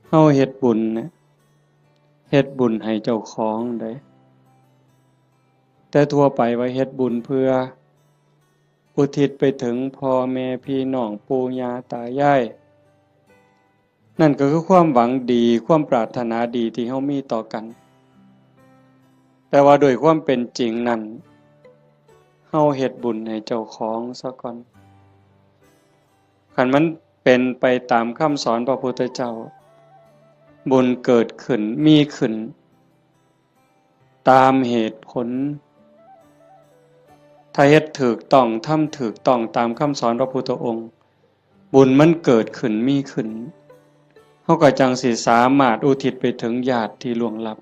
เฮาเฮ็ดบุญนะเฮ็ดบุญให้เจ้าของได้แต่ทั่วไปว่าเฮ็ดบุญเพื่ออุทิศไปถึงพ่อแม่พี่น้องปู่ย่าตายายนั่นก็คือความหวังดีความปรารถนาดีที่เฮามีต่อกันแต่ว่าโดยความเป็นจริงนั้นเฮาเฮ็ดบุญให้เจ้าของซะก่อนคันมันเป็นไปตามคำสอนพระพุทธเจ้าบุญเกิดขึ้นมีขึ้นตามเหตุผลถ้าเฮ็ดถูกต้องทำถูกต้องตามคำสอนพระพุทธองค์บุญมันเกิดขึ้นมีขึ้นเฮาก็จังสิสามารถอุทิศไปถึงญาติที่ล่วงลับ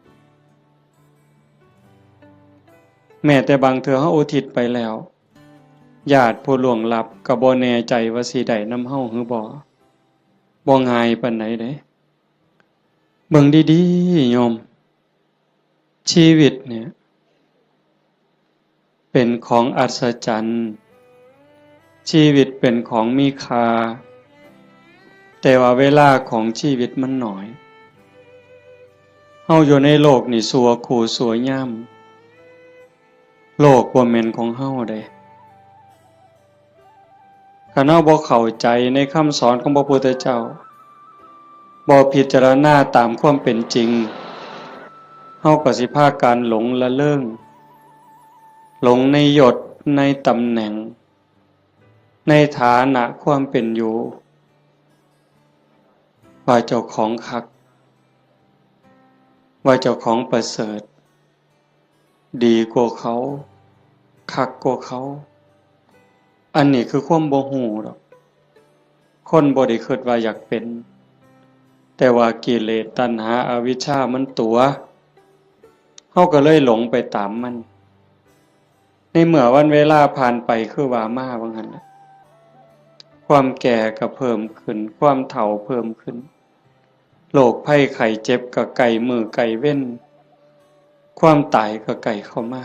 แม้แต่บางเทื่อเฮาอุทิศไปแล้วญาติผู้ล่วงลับก็บ่แน่ใจว่าสิได้นำเฮาหรือบ่ง่ายปานใดเด้เบิ่งดีๆโยมชีวิตเนี่ยเป็นของอัศจรรย์ชีวิตเป็นของมีค่าแต่ว่าเวลาของชีวิตมันน้อยเฮาอยู่ในโลกนี่สัวคู่สัวยามโลกบ่แม่นของเฮาเด้คันเฮาบ่เข้าใจในคำสอนของพระพุทธเจ้าบ่พิจารณาตามความเป็นจริงเฮาก็สิพากันหลงละเริงหลงในยศในตำแหน่งในฐานะความเป็นอยู่ว่าเจ้าของคักว่าเจ้าของประเสริฐดีกว่าเขาคักกว่าเขาอันนี้คือความบ่ฮู้ดอกคนบ่ได้คิดว่าอยากเป็นแต่ว่ากิเลสตัณหาอวิชชามันตัวเฮาก็เลยหลงไปตามมันในเมื่อวันเวลาผ่านไปคือว่ามาว่างั้นน่ะความแก่ก็เพิ่มขึ้นความเฒ่าเพิ่มขึ้นโรคภัยไข้เจ็บก็ใกล้มือใกล้เว้นความตายก็ใกล้เข้ามา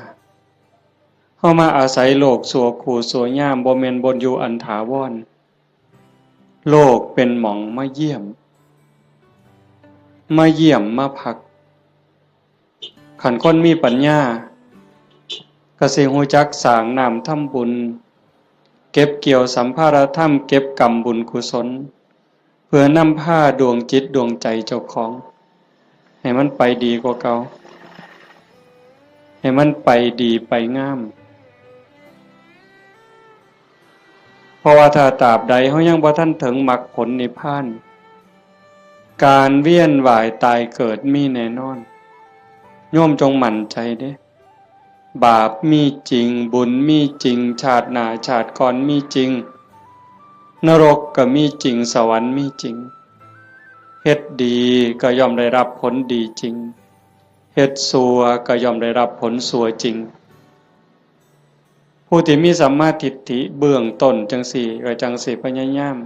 เฮามาอาศัยโลกสัวคู่สัวยามบ่แม่นบ่อยู่อันถาวรโลกเป็นหม่องมาเยี่ยมมาพักคันคนมีปัญญาก็สิรู้จักสร้างน้ำทำบุญเก็บเกี่ยวสัมภารธรรมเก็บกรรมบุญกุศลเพื่อนำพาดวงจิตดวงใจเจ้าของให้มันไปดีกว่าเก่าให้มันไปดีไปงามเพราะว่าถ้าตราบใดเฮายังบ่ทันถึงมรรคผลนิพพานการเวียนว่ายตายเกิดมีแน่นอนโยมจงมั่นใจเด้บาปมีจริงบุญมีจริงชาติหน้าชาติก่อนมีจริงนรกก็มีจริงสวรรค์มีจริงเฮ็ดดีก็ย่อมได้รับผลดีจริงเฮ็ดชั่วก็ย่อมได้รับผลชั่วจริงผู้ที่มีสัมมาทิฏฐิเบื้องต้นจังสี่ก็จังสิพยายาม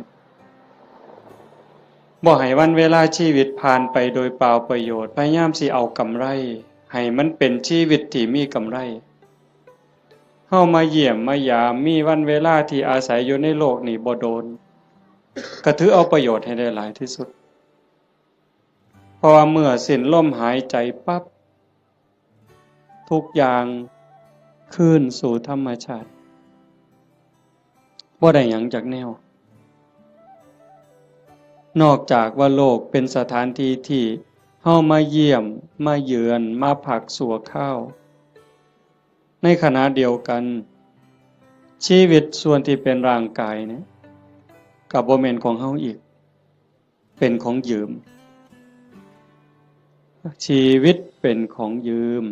บ่ให้วันเวลาชีวิตผ่านไปโดยเปล่าประโยชน์พยายามสิเอากำไรให้มันเป็นชีวิตที่มีกำไรเฮามาเยี่ยมมายามมีวันเวลาที่อาศัยอยู่ในโลกนี้บ่โดนก็ถือเอาประโยชน์ให้ได้หลายที่สุดเพราะว่าเมื่อสิ้นลมหายใจปั๊บทุกอย่างคืนสู่ธรรมชาติบ่ได้หยังจากแนวนอกจากว่าโลกเป็นสถานที่ที่เฮามาเยี่ยมมาเยือนมาพักชั่วคราวในขณะเดียวกันชีวิตส่วนที่เป็นร่างกายเนี่ยก็บ่แม่นของเฮาอีกเป็นของยืมชีวิตเป็นของยืม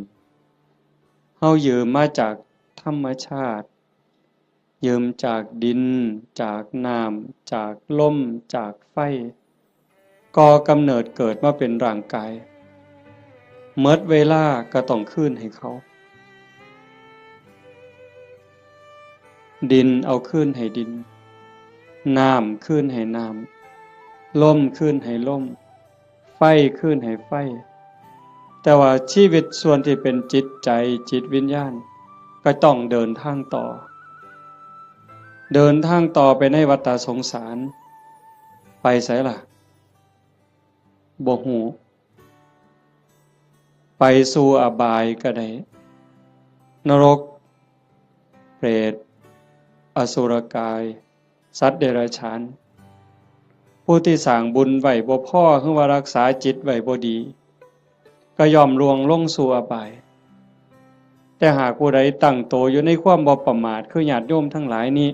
เฮายืมมาจากธรรมชาติยืมจากดินจากน้ำจากลมจากไฟก่อกำเนิดเกิดมาเป็นร่างกายหมดเวลาก็ต้องคืนให้เขาดินเอาคืนให้ดินน้ำคืนให้น้ำลมคืนให้ลมไฟคืนให้ไฟแต่ว่าชีวิตส่วนที่เป็นจิตใจจิตวิญญาณก็ต้องเดินทางต่อไปในวัฏสงสารไปไสล่ะ บ่ฮู้ไปสู่อบายก็ได้นรกเปรตอสุรกายสัตว์เดรัจฉานผู้ที่สร้างบุญไว้บ่พอคือว่ารักษาจิตไว้บ่ดีก็ย่อมลวงลงสู่อบายแต่หากผู้ใดตั้งโตอยู่ในความบ่ประมาทคือญาติโยมทั้งหลายนี้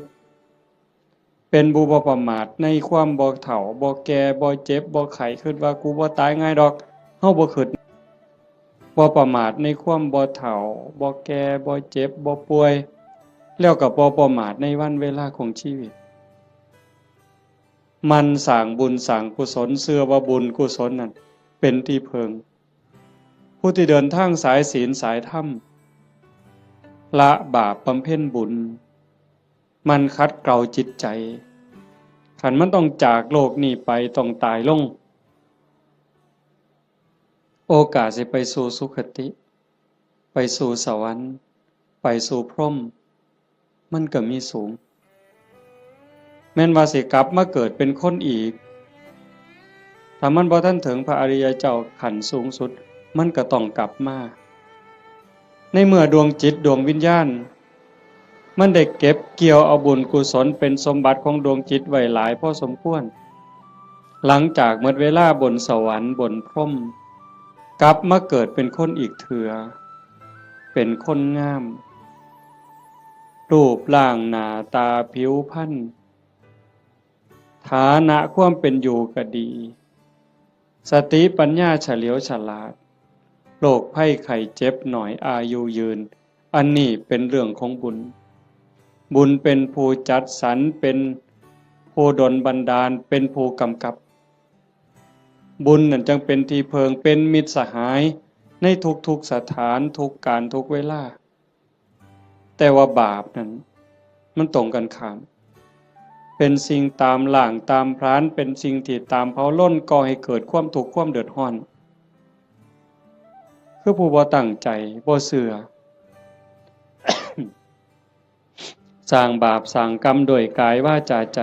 เป็นผู้บ่ประมาทในความบ่เฒ่าบ่แก่บ่เจ็บบ่ไข้คิดว่ากูบ่ตายง่ายดอกเฮาบ่คิดบ่ประมาทในความบ่เฒ่าบ่แก่บ่เจ็บบ่ป่วยแล้วก็บ่ประมาทในวันเวลาของชีวิตมันสร้างบุญสร้างกุศลเชื่อว่าบุญกุศลนั้นเป็นที่เพิงผู้ที่เดินทางสายศีลสายธรรมละบาปบำเพ็ญบุญมันคัดเกลาจิตใจขันมันต้องจากโลกนี้ไปต้องตายลงโอกาสสิไปสู่สุคติไปสู่สวรรค์ไปสู่พรหมมันก็มีสูงแม้นว่าสิกลับมาเกิดเป็นคนอีกถ้ามันบ่ทันถึงพระอริยเจ้าขั้นสูงสุดมันก็ต้องกลับมาในเมื่อดวงจิตดวงวิญญาณมันได้เก็บเกี่ยวเอาบุญกุศลเป็นสมบัติของดวงจิตไว้หลายพอสมควรหลังจากหมดเวลาบนสวรรค์บนพรหมกลับมาเกิดเป็นคนอีกเถื่อเป็นคนงามรูปร่างหน้าตาผิวพรรณฐานะความเป็นอยู่ก็ดีสติปัญญาเฉลียวฉลาดโรคภัยไข้เจ็บหน่อยอายุยืนอันนี้เป็นเรื่องของบุญบุญเป็นผู้จัดสรรเป็นผู้ดลบันดาลเป็นผู้กำกับบุญนั่นจึงเป็นที่เพิงเป็นมิตรสหายในทุกๆสถานทุกการทุกเวลาแต่ว่าบาปนั้นมันตรงกันข้ามเป็นสิ่งตามหล่างตามพรานเป็นสิ่งที่ตามเผาล้นก่อให้เกิดความทุกข์ความเดือดร้อนคือผู้บ่ตั้งใจบ่เชื่อ สร้างบาปสร้างกรรมโดยกายวาจาใจ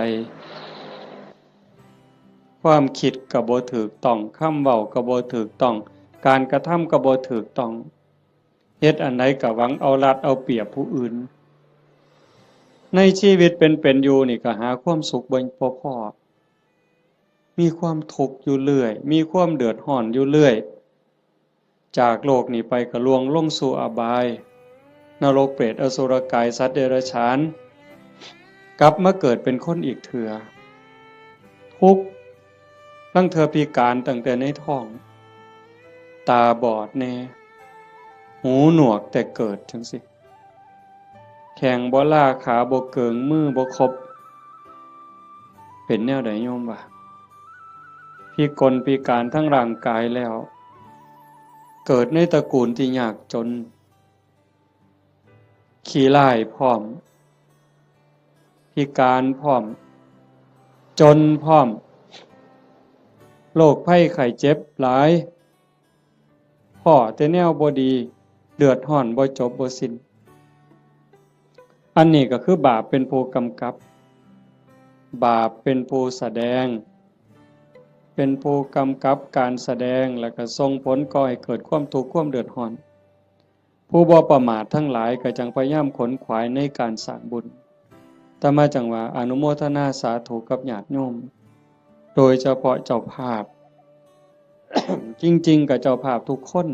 ความคิดก็บ่ถูกต้องคำเว้าก็บ่ถูกต้องการกระทำก็บ่ถูกต้องเฮ็ดอันใดก็หวังเอารัดเอาเปรียบผู้อื่นในชีวิตเป็นอยู่นี่ก็หาความสุขบ่พอมีความทุกข์อยู่เรื่อยมีความเดือดร้อนอยู่เรื่อยจากโลกนี้ไปก็ล่วงลงสู่อบายนรกเปรตอสุรกายสัตว์เดรัจฉานกลับมาเกิดเป็นคนอีกเถื่อทุกข์ลังเธอพิการตั้งแต่ในท้องตาบอดแน่หูหนวกแต่เกิดจังสิแข้งบ่ล่าขาบ่เกิงมือบ่ครบเป็นแนวใดโยมวะพิกลพิการทั้งร่างกายแล้วเกิดในตระกูลที่ยากจนขี้ร้ายพร้อมพิการพร้อมจนพร้อมโรคภัยไข้เจ็บหลายพ่อแต่แนวบ่ดีเดือดร้อนบ่จบบ่สิ้นอันนี้ก็คือบาปเป็นผู้กำกับบาปเป็นผู้แสดงเป็นผู้กำกับการแสดงแล้วก็ส่งผลก่อให้เกิดความทุกข์ความเดือดร้อนผู้บ่ประมาททั้งหลายก็จังพยายามขนขวายในการสร้างบุญแต่มาจังว่าอนุโมทนาสาธุกับญาติโยมโดยเฉพาะเจ้าภาพ จริงๆกับเจ้าภาพทุกคน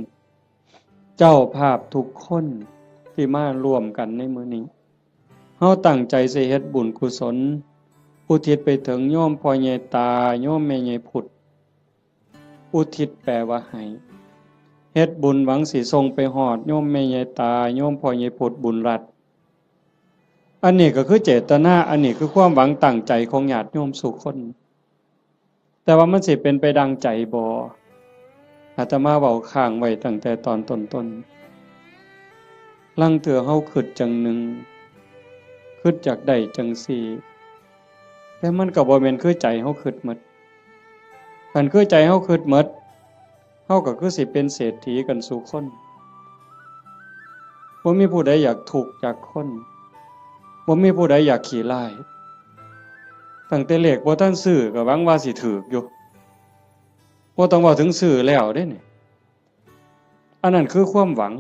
เจ้าภาพทุกคนที่มาร่วมกันในมื้อนี้เฮาตั้งใจสิเฮ็ดบุญกุศลอุทิศไปถึงโยมพ่อใหญ่ตาโยมแม่ใหญ่พุทธอุทิศแปลว่าให้เฮ็ดบุญหวังสิส่งไปฮอดโยมแม่ใหญ่ตาโยมพ่อใหญ่พุทธบุญรัตน์อันนี้ก็คือเจตนาอันนี้คือความหวังตั้งใจของญาติโยมทุกคนแต่ว่ามันสิเป็นไปดังใจบ่อาตมาเว้าค้างไว้ตั้งแต่ตอนต้นๆลังเถื่อเฮาคิดจังหนึ่งคิดจากได้จังสี่แต่มันก็บ่แม่นคือใจเฮาคิดหมดคันคือใจเฮาคิดหมดเฮาก็คือสิเป็นเศรษฐีกันสู่คนบ่มีผู้ใดอยากทุกข์จากคนบ่มีผู้ใดอยากขี้ร้ายตั้งแต่เลขบ่ทันซื้อก็หวังว่าสิถูกอยู่ บ่ต้องเว้าถึงซื้อแล้วเด้นี่อันนั้นคือความหวัง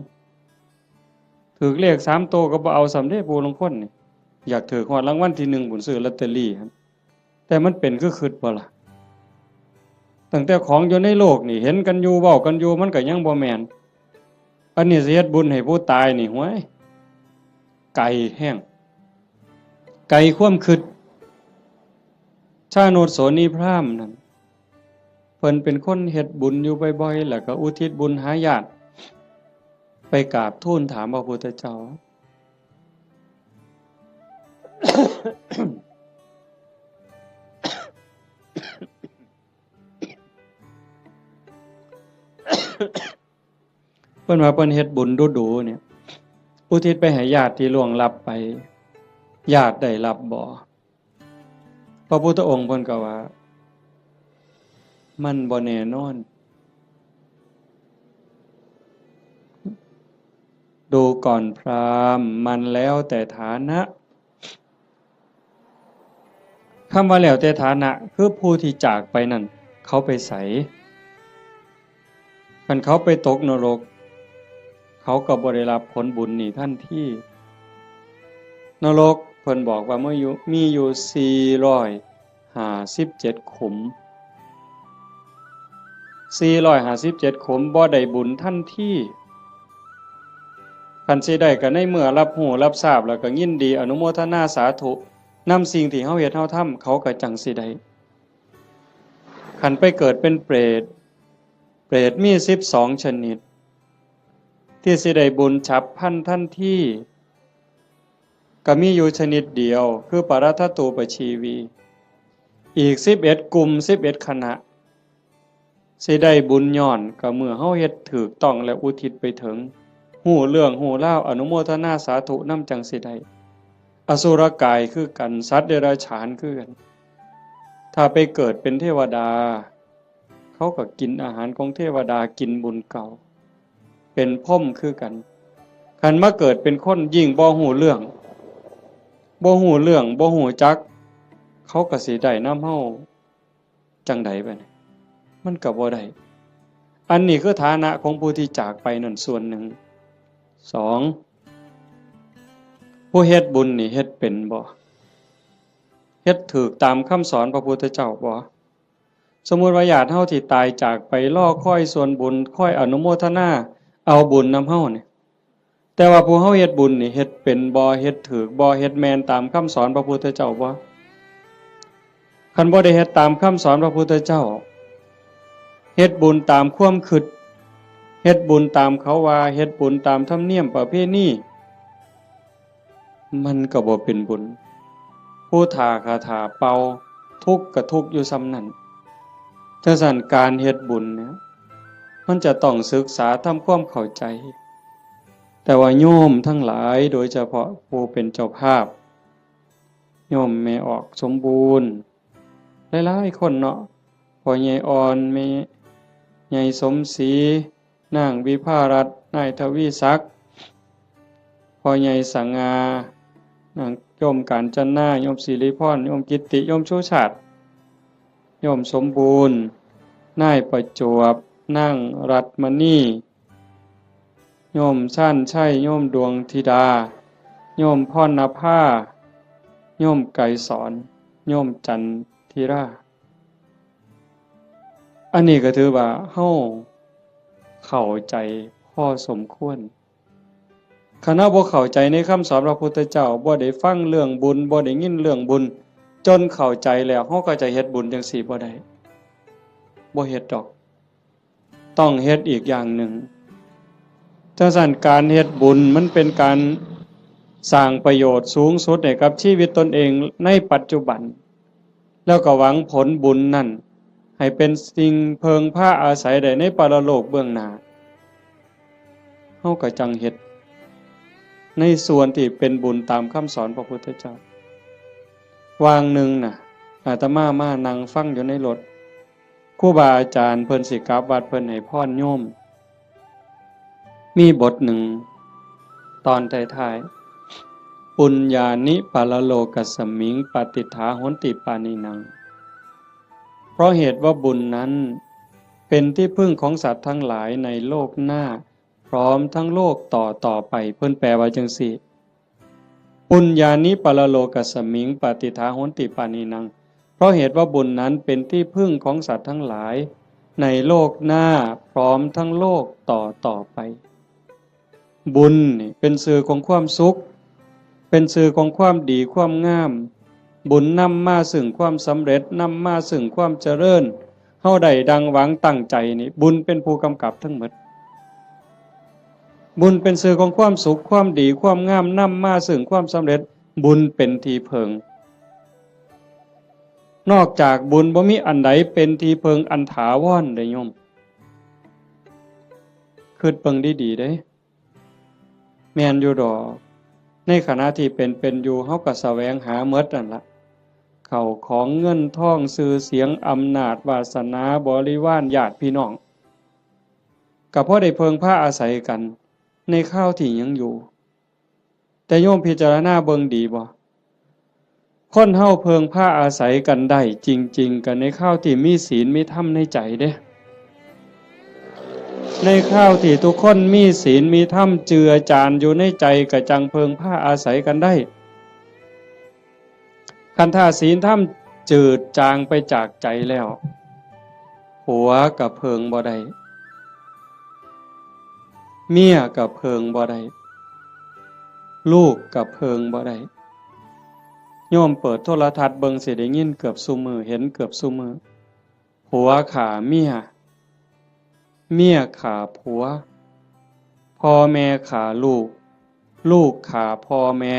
ถูกเลข3ตัวก็บ่เอาสำเร็จผู้ลางคนนี่อยากถูกฮอดรางวัลที่1บุญซื้อลอตเตอรี่ครับแต่มันเป็นคือคิดบ่ล่ะตั้งแต่ของอยู่ในโลกนี่เห็นกันอยู่เว้ากันอยู่มันก็ยังบ่แม่นอันนี้สิเฮ็ดบุญให้ผู้ตายนี่ห้วยไกลแห้งไกลความคิดชาโนดโสนีพราหมณ์นั่นเพิ่นเป็นคนเฮ็ดบุญอยู่บ่อยๆแล้วก็อุทิศบุญหาญาติไปกราบทูลถามพระพุทธเจ้า เพิ่นว่าเพิ่นเฮ็ดบุญดูๆเนี่ยอุทิศไปให้ญาติที่ล่วงลับไปญาติได้รับบ่พระพุทธองค์เพิ่นก็ว่ามันบ่แน่นอนดูก่อนพราหมณ์มันแล้วแต่ฐานะคำว่าแล้วแต่ฐานะคือผู้ที่จากไปนั่นเขาไปไสคันเขาไปตกนรกเขาก็บ่ได้รับผลบุญนี่ทันทีนรกเพิ่นบอกว่ามีอยู่457ขุม457ขุมบ่ได้บุญทันทีคันสิได้ก็ในเมื่อรับรู้รับทราบแล้วก็ยินดีอนุโมทนาสาธุนำสิ่งที่เฮาเฮ็ดเฮาทำเขาก็จังสิได้คันไปเกิดเป็นเปรตมี12ชนิดที่สิได้บุญฉับพลันทันทีก็มีอยู่ชนิดเดียวคือปรัตถตูปชีวีอีก11กลุ่ม11คณะสิได้บุญย้อนก็เมื่อเฮาเฮ็ดถูกต้องและอุทิศไปถึงฮู้เรื่องฮู้ราวอนุโมทนาสาธุนำจังสิได้อสุรกายคือกันสัตว์เดรัจฉานคือกันถ้าไปเกิดเป็นเทวดาเขาก็กินอาหารของเทวดากินบุญเก่าเป็นพรหมคือกันคันมาเกิดเป็นคนยิ่งบ่ฮู้เรื่องบ่ฮู้จักเขาก็สิได้นำเฮาจังได๋บัดนี้มันก็บ่ได้อันนี้คือฐานะของผู้ที่จากไปนั่นส่วนหนึ่ง2ผู้เฮ็ดบุญนี่เฮ็ดเป็นบ่เฮ็ดถูกตามคำสอนพระพุทธเจ้าบ่สมมุติว่าญาติเฮาที่ตายจากไปรอคอยส่วนบุญคอยอนุโมทนาเอาบุญนำเฮานี่แต่ว่าผู้เฮาเฮ็ดบุญนี่เฮ็ดเป็นบ่เฮ็ดถูกบ่เฮ็ดแม่นตามคำสอนพระพุทธเจ้าบ่คันบ่ได้เฮ็ดตามคำสอนพระพุทธเจ้าเฮ็ดบุญตามความคิดเฮ็ดบุญตามเขาว่าเฮ็ดบุญตามธรรมเนียมประเพณีมันก็บ่เป็นบุญผู้ทาคาถาเป่าทุกข์ก็ทุกข์อยู่ซ้ำนั้นจังซั่นการเฮ็ดบุญเนี่ยมันจะต้องศึกษาทำความเข้าใจแต่ว่าโยมทั้งหลายโดยเฉพาะผู้เป็นเจ้าภาพโยมแม่ออกสมบูรณ์หลายๆคนเนาะพ่อใหญ่อ่อนแม่ใหญ่สมศรีนางวิภารัตน์นายทวีศักดิ์พ่อใหญ่สังงานางโยมกาญจนาโยมศิริพรโยมกิตติโยมชูชาติโยมสมบูรณ์นายประจวบนางรัตมณีโยมชั่นชัยโยมดวงธิดาโยมพรณภาโยมไกรสอนโยมจันทิราอันนี้ก็ถือว่าเฮาเข้าใจพอสมควรคณะบ่เข้าใจในคำสอนพระพุทธเจ้าบ่ได้ฟังเรื่องบุญบ่ได้ยินเรื่องบุญจนเข้าใจแล้วเฮาก็จะเฮ็ดบุญจังซี่บ่ได้บ่เฮ็ดดอกต้องเฮ็ดอีกอย่างหนึ่งจังซั่นการเฮ็ดบุญมันเป็นการสร้างประโยชน์สูงสุดให้กับชีวิตตนเองในปัจจุบันแล้วก็หวังผลบุญนั่นให้เป็นสิ่งเพิงพาอาศัยได้ในปรโลกเบื้องหน้าเฮาก็จังเฮ็ดในส่วนที่เป็นบุญตามคำสอนพระพุทธเจ้าวางหนึ่งน่ะอาตมามานั่งฟังอยู่ในรถครูบาอาจารย์เพิ่นสิกลับวัดเพิ่นให้พรโยมมีบทหนึ่งตอนท้ายๆปุญญานิปาลโลกัสสมิงปฏิฐาโหนติปานินังเพราะเหตุว่าบุญนั้น เป็นที่พึ่งของสัตว์ทั้งหลายในโลกหน้าพร้อมทั้งโลกต่อไปเพิ่นแปลว่าจังซี่ปุญญานิปรโลกัสสมิงปฏิทาโหนติปานินังเพราะเหตุว่าบุญนั้นเป็นที่พึ่งของสัตว์ทั้งหลายในโลกหน้าพร้อมทั้งโลกต่อไปบุญนี่เป็นสื่อของความสุขเป็นสื่อของความดีความงามบุญนำมาซึ่งความสำเร็จนำมาซึ่งความเจริญเฮาได้ดังหวังตั้งใจนี่บุญเป็นผู้กำกับทั้งหมดบุญเป็นสื่อของความสุขความดีความงามนำมาซึ่งความสำเร็จบุญเป็นที่เพิงนอกจากบุญบ่มีอันใดเป็นที่เพิงอันถาวรได้โยมคิดเบิ่งดีๆเด้แม่นอยู่ดอกในขณะที่เป็นอยู่เฮาก็แสวงหาหมดนั่นล่ะเข้าของเงินทองชื่อเสียงอำนาจวาสนาบริวารญาติพี่น้องก็เพราะได้เพิงพาอาศัยกันในข้าวที่ยังอยู่แต่โยมพิจารณาเบิ่งดีบ่คนเฮาเพิงพาอาศัยกันได้จริงๆกันในข้าวที่มีศีลมีธรรมในใจเด้ในข้าวที่ทุกคนมีศีลมีธรรมเจือจานอยู่ในใจก็จังเพิงพาอาศัยกันได้คันถ้าศีลธรรมจืดจางไปจากใจแล้วผัวกับเพิงบ่ได้เมียกับเพิงบ่ได้ลูกกับเพิงบ่ได้โยมเปิดโทรทัศน์เบิ่งสิได้ยินเกือบซุมื้อเห็นเกือบซุมื้อผัวฆ่าเมียเมียฆ่าผัวพ่อแม่ฆ่าลูกลูกฆ่าพ่อแม่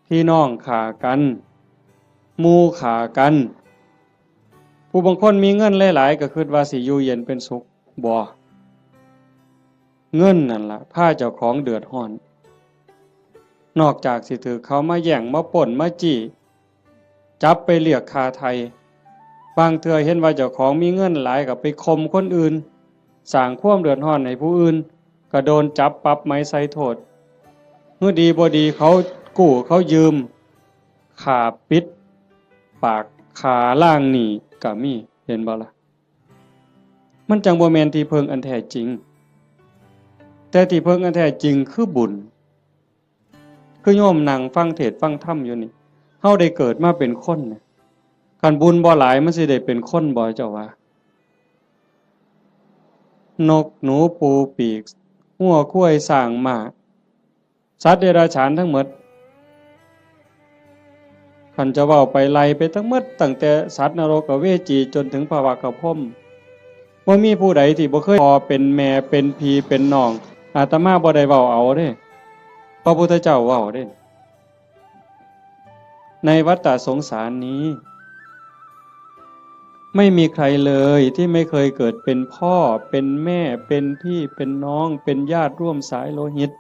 พี่น้องฆ่ากันหมู่ฆ่ากันผู้บางคนมีเงินหลายๆก็คิดว่าสิอยู่เย็นเป็นสุขบ่เงินนั่นล่ะพาเจ้าของเดือดร้อนนอกจากสิถือเขามาแย่งมาป่นมาจี้จับไปเรียกค่าไทยบางเทื่อเห็นว่าเจ้าของมีเงินหลายก็ไปข่มคนอื่นสร้างความเดือดร้อนให้ผู้อื่นก็โดนจับปรับไม้ใส่โทษเมื่อดีบ่ดีเขากู้เขายืมขาปิดปากขาล่างหนีก็มีเห็นบ่ล่ะมันจังบ่แม่นที่เพิงอันแท้จริงแต่ที่เพิงอันแท้จริงคือบุญคือโยมนั่งฟังเทศน์ฟังธรรมอยู่นี่เฮาได้เกิดมาเป็นคนเนี่ยคันบุญบ่หลายมันสิได้เป็นคนบ่เจ้าว่านกหนูปูปีกงัวควายสร้างม้าสัตว์เดรัจฉานทั้งหมดคันจะเว้าไปไล่ไปทั้งหมดตั้งแต่สัตว์นรกเวจีจนถึงภวกพรหมบ่มีผู้ใดที่บ่เคยพ่อเป็นแม่เป็นพี่เป็นน้องอาตมาบ่ได้เว้าเอาเด้พระพุทธเจ้าเว้าเด้ในวัฏฏะสงสารนี้ไม่มีใครเลยที่ไม่เคยเกิดเป็นพ่อเป็นแม่เป็นพี่เป็นน้องเป็นญาติร่วมสายโลหิต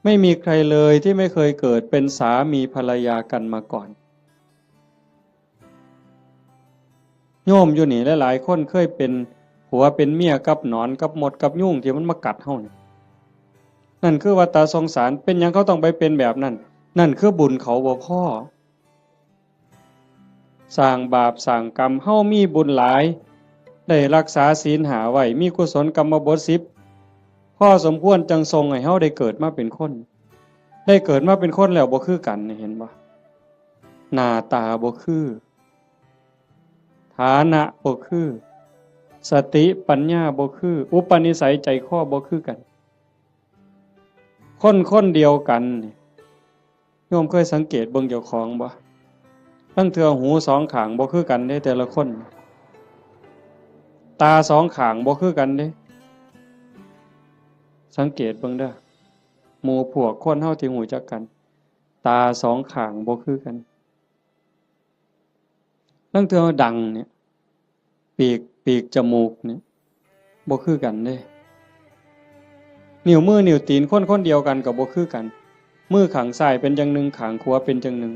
ไม่มีใครเลยที่ไม่เคยเกิดเป็นสามีภรรยากันมาก่อนโยมอยู่นี่หลายๆคนเคยเป็นผัวเป็นเมียกับหนอนกับมดกับยุ่งที่มันมากัดเฮานี่นั่นคือวัฏฏะสงสารเป็นหยังเขาต้องไปเป็นแบบนั้นนั่นคือบุญเขาบ่พอสร้างบาปสร้างกรรมเฮามีบุญหลายได้รักษาศีล5ไว้มีกุศลกรรมบท10พอสมควรจังทรงให้เฮาได้เกิดมาเป็นคนได้เกิดมาเป็นคนแล้วบ่คือกันเห็นบ่หน้าตาบ่คือฐานะบ่คือสติปัญญาบ่คืออุปนิสัยใจคอบ่คือกันคนเดียวกันโยมเคยสังเกตเบิ่งเจ้าของบ่ตั้งเทื่อหูสองข้างบ่คือกันเด้แต่ละคนตาสองข้างบ่คือกันเด้สังเกตเบิ่งเด้อหมู่พวกคนเฮาที่รู้จักกันตาสองข้างบ่คือกันตั้งเทื่อดังเนี่ยปีกจมูกเนี่ยบ่คือกันเด้นิ้วมือนิ้วตีนคนเดียวกันก็บ่คือกันมือข้างซ้ายเป็นจังหนึ่งข้างขวาเป็นจังหนึ่ง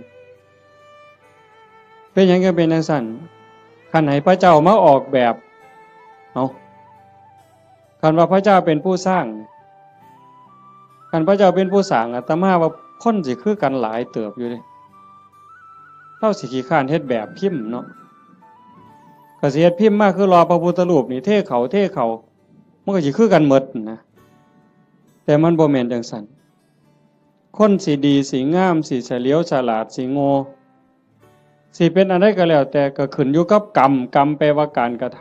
เป็นหยังก็เป็นจังซั่นคันให้พระเจ้ามาออกแบบเอาคันว่าพระเจ้าเป็นผู้สร้างคันพระเจ้าเป็นผู้สร้างอาตมาว่าคนสิคือกันหลายเติบอยู่เด้เราสิขี้คร้านเฮ็ดแบบพิมพ์เนาะ ก็สิเฮ็ดพิมพ์มาคือรอพระพุทธรูปนี่เทเขามันก็สิคือกันหมดนะแต่มันบ่แม่นจังซั่นคนสิดีสิงามสิเฉลียวฉลาดสิโง่สิเป็นอะไรก็แล้วแต่ก็ขึ้นอยู่กับกรรมแปลว่าการกระท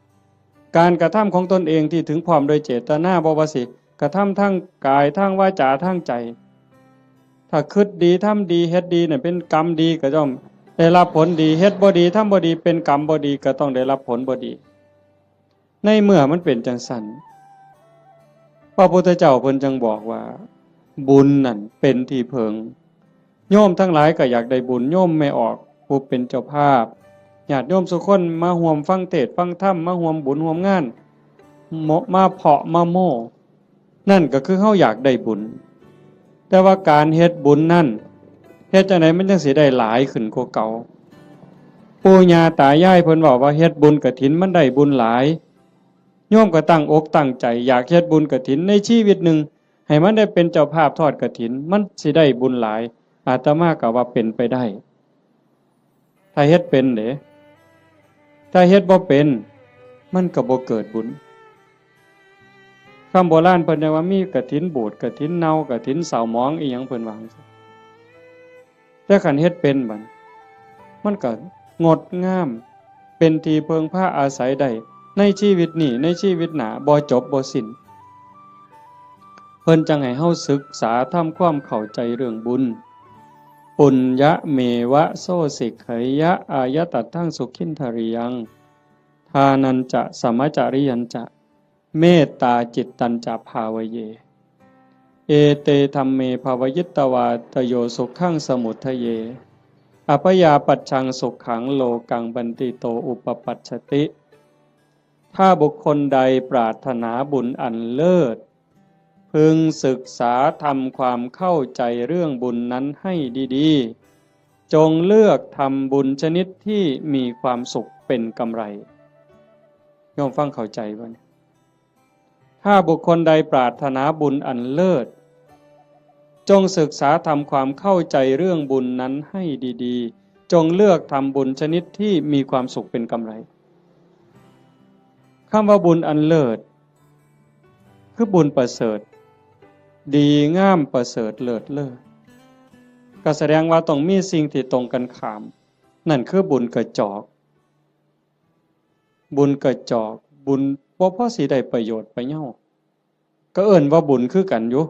ำการกระทำของตนเองที่ถึงพร้อมโดยเจตนาบ่ว่าสิกระทำทั้งกายทั้งวาจาทั้งใจถ้าคิดดีทำดีเฮ็ดดีเนี่ยเป็นกรรมดีก็ต้องได้รับผลดีเฮ็ดบ่ดีทำบ่ดีเป็นกรรมบ่ดีก็ต้องได้รับผลบ่ดีในเมื่อมันเป็นจังซั่นพระพุทธเจ้าเพิ่นจึงบอกว่าบุญนั่นเป็นที่เพิงโยมทั้งหลายก็อยากได้บุญโยมไม่ออกผู้เป็นเจ้าภาพญาติโยมทุกคนมาร่วมฟังเทศน์ฟังธรรมมาร่วมบุญร่วมงานมาเพาะมาโม่นั่นก็คือเฮาอยากได้บุญแต่ว่าการเฮ็ดบุญนั่นเฮ็ดจังได๋มันจังสิได้หลายขึ้นกว่าเก่าปู่ย่าตายายเพิ่นบอกว่าเฮ็ดบุญกฐินมันได้บุญหลายโยมก็ตั้งอกตั้งใจอยากเฮ็ดบุญกฐินในชีวิตหนึ่งให้มันได้เป็นเจ้าภาพทอดกฐินมันสิได้บุญหลายอาตมาก็ว่าเป็นไปได้ถ้าเฮ็ดเป็นเด้ถ้าเฮ็ดบ่เป็นมันก็บ่เกิดบุญคำโบราณเพิ่นว่ามีกฐินบูดกฐินเน่ากฐินเศร้าหมองอีหยังเพิ่นว่าแต่คันเฮ็ดเป็นบัดมันก็งดงามเป็นที่เพิงพาอาศัยได้ในชีวิตนี้ในชีวิตหน้าบ่จบบ่สิ้นเพิ่นจังให้เฮาศึกษาทำความเข้าใจเรื่องบุญปุญญะเมวะโสสิกขยะอายตัตถังสุขินทริยังทานันจะสมจริยันจะเมตตาจิตตัญจะภาวเยเอเตธัมเมภาวยิตตวาตโยสุขังสมุทเยอภยาปัจฉังสุขขังโลกังบันติโตอุปปัชชติถ้าบุคคลใดปรารถนาบุญอันเลิศพึงศึกษาทำความเข้าใจเรื่องบุญนั้นให้ดีๆจงเลือกทำบุญชนิดที่มีความสุขเป็นกำไรโยมฟังเข้าใจบ่เนี่ยถ้าบุคคลใดปรารถนาบุญอันเลิศจงศึกษาทำความเข้าใจเรื่องบุญนั้นให้ดีๆจงเลือกทำบุญชนิดที่มีความสุขเป็นกำไรคำว่าบุญอันเลิศคือบุญประเสริฐดีงามประเสริฐเลิศเลิศก็แสดงว่าต้องมีสิ่งที่ตรงกันข้ามนั่นคือบุญกระจอกบุญกระจอกบุญบ่พอสิได้ประโยชน์ไปเนาะก็เอิ้นว่าบุญคือกันอยู่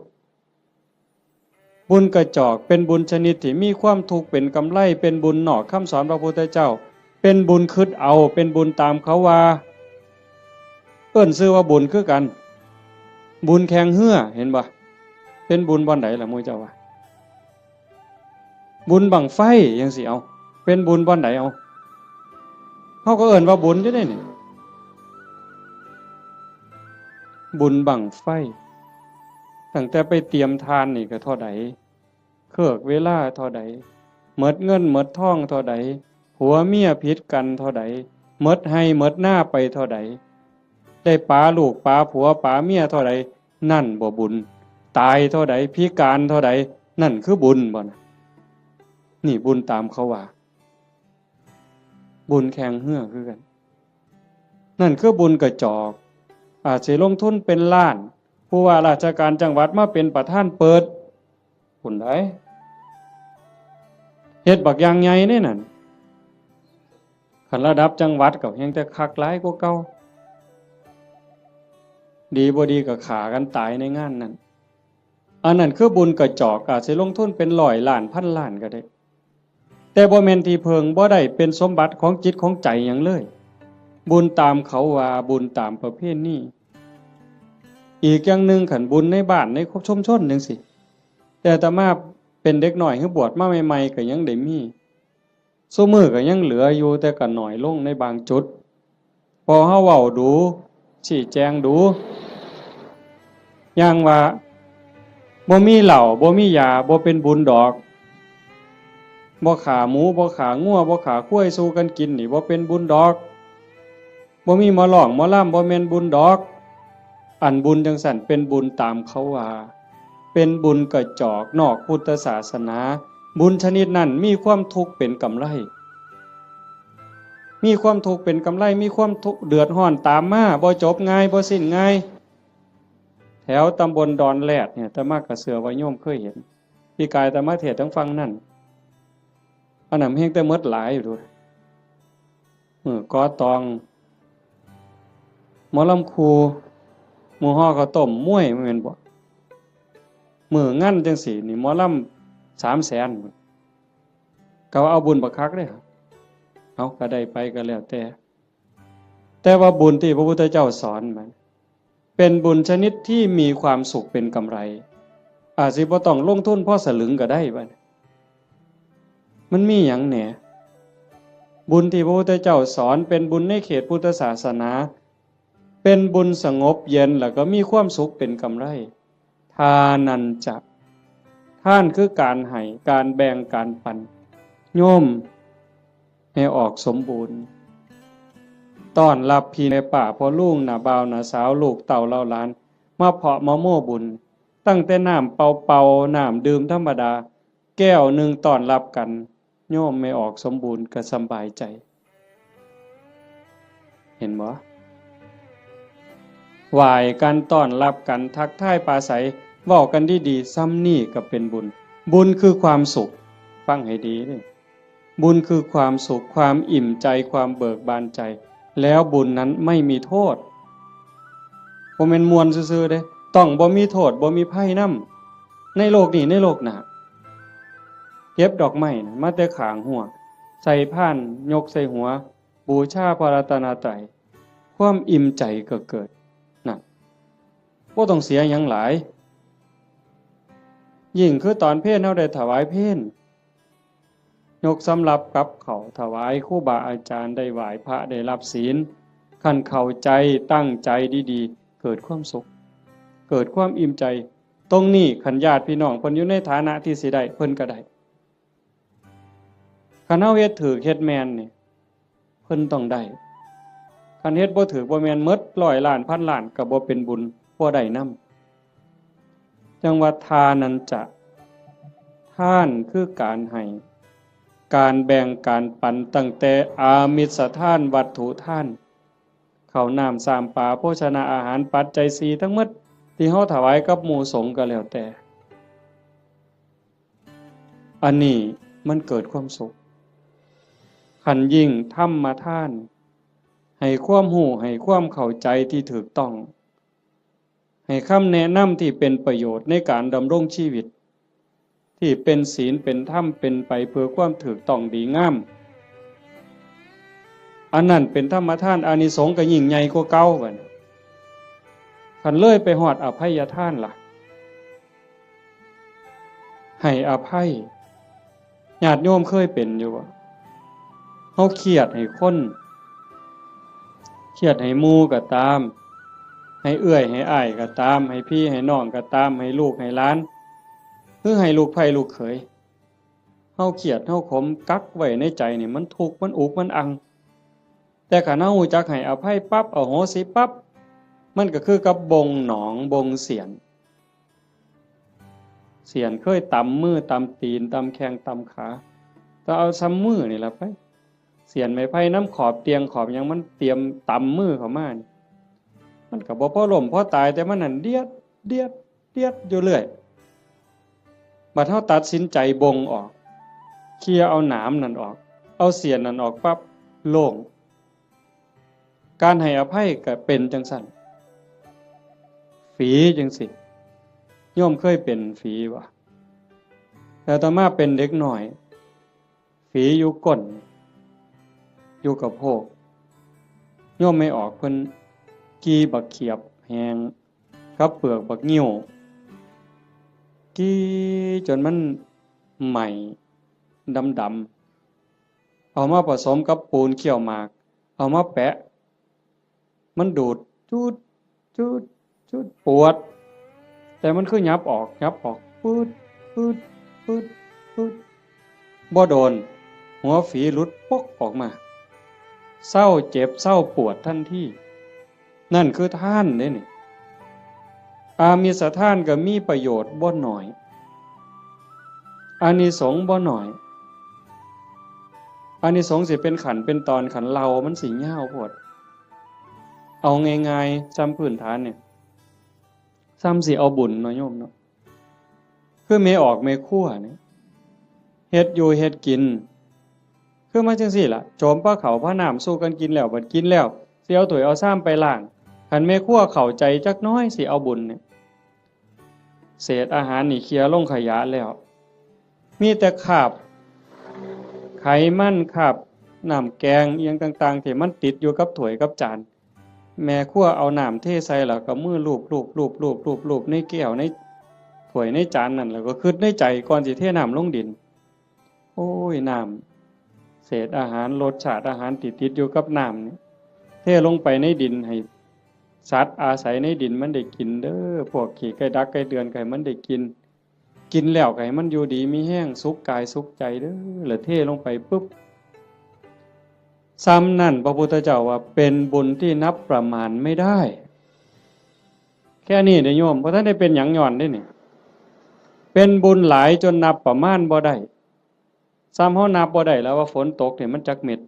บุญกระจอกเป็นบุญชนิดที่มีความทุกข์เป็นกำไรเป็นบุญนอกคำสอนพระพุทธเจ้าเป็นบุญคิดเอาเป็นบุญตามเขาว่าเอิ้นชื่อว่าบุญคือกันบุญแข่งเหือเห็นบ่เป็นบุญบ่อนใดล่ะหมู่เจ้าว่าบุญบั้งไฟจังสิเอาเป็นบุญบ่อนใดเอาเฮาก็เอิ้นว่าบุญอยู่เด้นี่บุญบั้งไฟตั้งแต่ไปเตรียมทานนี่ก็เท่าใดเครือกเวลาเท่าใดหมดเงินหมดทองเท่าใดผัวเมียผิดกันเท่าใดหมดให้หมดหน้าไปเท่าใดได้ปาลูกปาผัวปาเมียเท่าใดนั่นบ่บุญตายเท่าใดพิการเท่าใดนั่นคือบุญบ่นะนี่บุญตามเขาว่าบุญแข่งเหือคือกันนั่นคือบุญกระจอกอาจสิลงทุนเป็นล้านผู้ว่าราชการจังหวัดมาเป็นประธานเปิดพุ่นได้เฮ็ดบักอย่างใหญ่นี่นั่นคันระดับจังหวัดก็ยังแต่คักหลายกว่าเก่าดีบ่ดีก็ฆ่ากันตายในงานนั้นอันนั้นคือบุญกระจอกอาจสิลงทุนเป็น100 ล้านพันล้านก็ได้แต่บ่แม่นที่เพิงบ่ได้เป็นสมบัติของจิตของใจหยังเลยบุญตามเขาว่าบุญตามประเพณีอีกอย่างหนึ่งขันบุญในบ้านในชุมชนจังซี่แต่อาตมาเป็นเด็กน้อยคือบวชมาใหม่ๆก็ยังได้มีซุมื้อก็ยังเหลืออยู่แต่ก็น้อยลงในบางจุดพอเฮาเว้าดูชี้แจงดูอย่างว่าบ่มีเหล้าบ่มียาบ่เป็นบุญดอกบ่ขาหมูบ่ขางัวบ่ขาควายสู้กันกินนี่บ่เป็นบุญดอกบ่มีหมอร้องหมอลำบ่แม่นบุญดอกอันบุญจังสั่นเป็นบุญตามเขาว่าเป็นบุญกระจอกนอกพุทธศาสนาบุญชนิดนั้นมีความทุกข์เป็นกำไร มีความทุกข์เป็นกำไรมีความทุกข์เดือดร้อนตามมาบ่จบง่ายบ่สิ้นง่ายแถวตำบลดอนแรดเนี่ยอาตมากระเสือว่าโยมเคยเห็นพี่กายอาตมาเทศน์ทั้งฟังนั่นอันนั้นเพียงแต่มดหลายอยู่ด้วยกอตองหมอลำครูหมู่ฮ้อข้าวต้มมวยแม่นบ่งั้นจังสี่นี่หมอลำ300,000ก็เอาบุญบักคักเด้เอาก็ได้ไปก็แล้วแต่ว่าบุญที่พระพุทธเจ้าสอนมันเป็นบุญชนิดที่มีความสุขเป็นกำไรอาจสิบ่ต้องลงทุนพอสลึงก็ได้บัดมันมีหยังแหน่บุญที่พระพุทธเจ้าสอนเป็นบุญในเขตพุทธศาสนาเป็นบุญสงบเย็นแล้วก็มีความสุขเป็นกำไรทานันจะท่านคือการให้การแบ่งการปันโยมให้ออกสมบูรณ์ต้อนรับพี่ในป่าพ่อลุงน่ะบ่าวน่ะสาวลูกเต่าเล่าหลานมาเพาะมาโม่บุญตั้งแต่น้ำเป่าๆน้ำดื่มธรรมดาแก้วหนึ่งต้อนรับกันโยมไม่ออกสมบูรณ์ก็สบายใจเห็นบ่ไหว้กันต้อนรับกันทักทายปราศัยเว้ากันดีๆซ้ำนี่ก็เป็นบุญบุญคือความสุขฟังให้ดีนี่บุญคือความสุขความอิ่มใจความเบิกบานใจแล้วบุญนั้นไม่มีโทษบ่แม่นมวนซื่อๆเด้ต้องบ่มีโทษบ่มีภัยนำในโลกนี้ในโลกหน้าเก็บดอกไม้นะมาแต่ข้างหัวใส่พานยกใส่หัวบูชาพระรัตนตรัยความอิ่มใจก็เกิดนั่นบ่ต้องเสียหยังหลายยิ่งคือตอนเพลเฮาได้ถวายเพลยกสำรับกับเขาถวายครูบาอาจารย์ได้ไหว้พระได้รับศีลคันเข้าใจตั้งใจดีๆเกิดความสุขเกิดความอิ่มใจตรงนี้คันญาติพี่น้องเพิ่นอยู่ในฐานะที่สิได้เพิ่นก็ได้คันเฮาเฮ็ดถูกเฮ็ดแม่นนี่เพิ่นต้องได้คันเฮ็ดบ่ถูกบ่แม่นหมด100ล้านพันล้านก็บ่เป็นบุญบ่ได้นำจังว่าทานันจะท่านคือการให้การแบ่งการปันตั้งแต่อามิสทานวัตถุทานข้าวน้ำ3ปาโภชนะอาหารปัจจัย4ทั้งหมดที่เฮาถวายกับหมู่สงฆ์ก็แล้วแต่อันนี้มันเกิดความสุขขันยิ่งธรรมทานให้ความรู้ให้ความเข้าใจที่ถูกต้องให้คำแนะนำที่เป็นประโยชน์ในการดำรงชีวิตที่เป็นศีลเป็นธรรมเป็นไปเพื่อความถูกต้องดีงามอันนั้นเป็นธรรมทานอานิสงส์ก็ยิ่งใหญ่กว่าเก่าบัดคันเลยไปฮอดอภัยทานล่ะให้อภัยญาติโยมเคยเป็นอยู่บ่เฮาเครียดให้คนเครียดให้หมู่ก็ตามให้เอื้อยให้อ้ายก็ตามให้พี่ให้น้องก็ตามให้ลูกให้หลานหรือให้ลูกไผลูกเขยเฮาเครียดเฮาขมกักไว้ในใจนี่มันทุกข์มันอุกมันอังแต่คันเฮารู้จักให้อภัยปั๊บอโหสิปั๊บมันก็คือกับบงหนองบงเสียนเคยตำมือตำตีนตำแข้งตำขาก็เอาซ้ำมือนี่ล่ะไปเสียนไม้ไผ่น้ำขอบเตียงขอบหยังมันเตรียมตำมือเข้ามานี่มันก็บ่พอล้มพอตายแต่มันนั่นเดียดอยู่เรื่อยบัดเฮาตัดสินใจบงออกเคลียร์เอาหนามนั่นออกเอาเสียนนั่นออกปั๊บโล่งการให้อภัยก็เป็นจังซั่นฝีจังสิโยมเคยเป็นฝีบ่แต่ต่อมาเป็นเด็กน้อยฝีอยู่ก้นอยู่กับโพกโยมไม่ออกเพิ่นกีบักเขียบแหงกับเปลือกบักงิ้วกีจนมันใหม่ดำๆเอามาผสมกับปูนเคี่ยวหมากเอามาแปะมันดูดจุดปวดแต่มันคือยับออกปืดบ่โดนหัวฝีหลุดปกออกมาเศร้าเจ็บเศร้าปวดทันทีนั่นคือท่านเด้นี่อามิสทานก็มีประโยชน์บ่น้อยอานิสงส์บ่น้อย อานิสงส์สิเป็นขันเป็นตอนขันเรามันสิยาวโพดเอาง่ายๆจำพื้นฐานเนี่ยซ้ำสิเอาบุญเนาะโยมเนาะคือเมออกเมคั่วเนี่ยเฮ็ดอยู่เฮ็ดกินคือมาจังซี่ล่ะโจมพระเขาพระน้ำสู้กันกินแล้วบัดกินแล้วสิเอาถ้วยเอาซ้ำไปล้างคันเมคั่วเข้าใจจักน้อยสิเอาบุญเนี่ยเศษอาหารนี่เคลียร์ลงขยะแล้วมีแต่คราบไขมันคราบน้ำแกงเอียงต่างๆที่มันติดอยู่กับถ้วยกับจานแม่ครัวเอาน้ำเทใส่แล้วก็มือลูบในแก้วในถ้วยในจานนั่นแล้วก็คิดในใจก่อนสิเทน้ำลงดินโอ้ยน้ำเศษอาหารรสชาติอาหารติดอยู่กับน้ำนี่เทลงไปในดินให้สัตว์อาศัยในดินมันได้กินเด้อพวกขี้ไก่ดักไก่เดือนไก่มันได้กินแล้วไก่มันอยู่ดีมีแห้งสุขกายสุขใจเด้อแล้วเทลงไปปุ๊บซ้ำนั่นพระพุทธเจ้าว่าเป็นบุญที่นับประมาณไม่ได้แค่นี้เด้อโยมเพราะท่านได้เป็นหยังย่อนได้นี่เป็นบุญหลายจนนับประมาณบ่ได้ซ้ำเฮานับบ่ได้แล้วว่าฝนตกเนี่ยมันจักเม็ด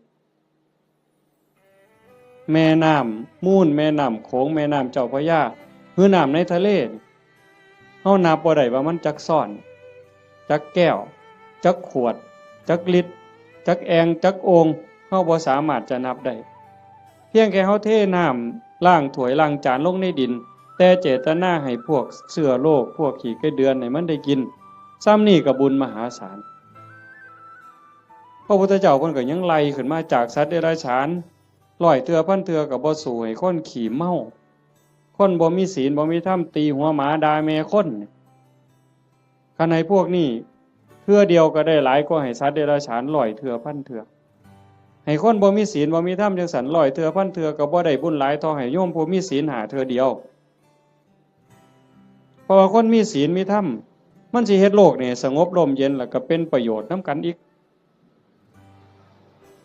แม่น้ำมูลแม่น้ำโขงแม่น้ำเจ้าพระยาหรือน้ำในทะเลเฮานับบ่ได้ว่ามันจักซ่อนจักแก้วจักขวดจักลิตรจักแองจักโองเฮาบ่สามารถจะนับได้เพียงแค่เฮาเทน้ำล้างถ้วยล้างจานลงในดินแต่เจตนาให้พวกเชื้อโรคพวกขี้ไก่เดือนให้มันได้กินซ้ำนี่ก็บุญมหาศาลพระพุทธเจ้าเพิ่นก็ยังไล่ขึ้นมาจากสัตว์เดรัจฉานร้อยเทื่อพันเทื่อก็บ่สู้ให้คนขี้เมาคนบ่มีศีลบ่มีธรรมตีหัวหมาด่าแม่คนคันให้พวกนี้เทื่อเดียวก็ได้หลายกว่าให้สัตว์เดรัจฉานร้อยเทื่อพันเทื่อให้คนบ่มีศีลบ่มีธรรมจังสันร้อยเทื่อพันเทื่อก็บ่ได้บุญหลายเท่าให้โยมผู้มีศีลหาเทื่อเดียวเพราะว่าคนมีศีลมีธรรมมันสิเฮ็ดโลกนี่สงบร่มเย็นแล้วก็เป็นประโยชน์นำกันอีก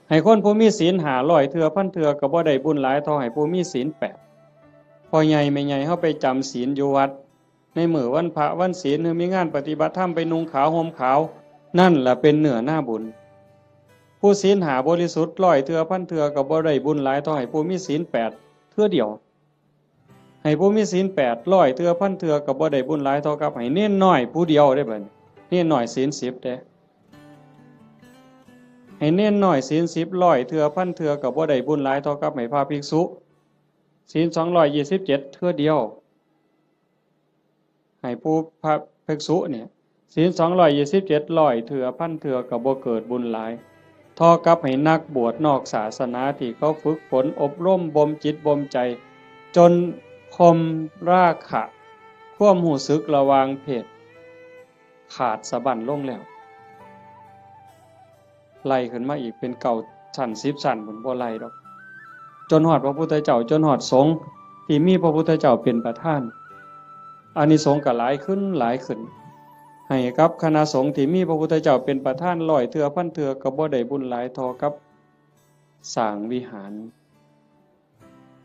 ให้คนผู้มีศีลหาร้อยเทื่อพันเทื่อก็บ่ได้บุญหลายเท่าให้ผู้มีศีล8พอใหญ่แม่ใหญ่เฮาไปจำศีลอยู่วัดในมื้อวันพระวันศีลหรือมีงานปฏิบัติธรรมไปนุ่งขาวห่มขาวนั่นล่ะเป็นเนื้อหน้าบุญผู้ศีลหาบริสุทธิ์ร้อยเทื่อพันเทื่อก็บ่ได้บุญหลายเท่าให้ผู้มีศีล8เทื่อเดียวให้ผู้มีศีล8ร้อยเทื่อพันเทื่อก็บ่ได้บุญหลายเท่ากับให้เน้นน้อยผู้เดียวได้บัดเน้นน้อยศีล10เด้ให้เน้นน้อยศีล10ร้อยเทื่อพันเทื่อก็บ่ได้บุญหลายเท่ากับให้พระภิกษุศีล227เทื่อเดียวให้ผู้พระภิกษุเนี่ยศีล227ร้อยเทื่อพันเทื่อก็บ่เกิดบุญหลายเท่ากับให้นักบวชนอกศาสนาที่เขาฝึกฝนอบรมบ่มจิตบ่มใจจนคมราคะความรู้สึกระหว่างเพศขาดสะบั้นลงแล้วไล่ขึ้นมาอีกเป็นเก่าชั้น10ชั้นพุ่นบ่ไล่ดอกจนฮอดพระพุทธเจ้าจนฮอดสงฆ์ที่มีพระพุทธเจ้าเป็นประธานอานิสงส์ก็หลายขึ้นให้กับคณะสงฆ์ที่มีพระพุทธเจ้าเป็นประธานร้อยเทื่อพันเทื่อก็บ่ได้บุญหลายเท่ากับสร้างวิหาร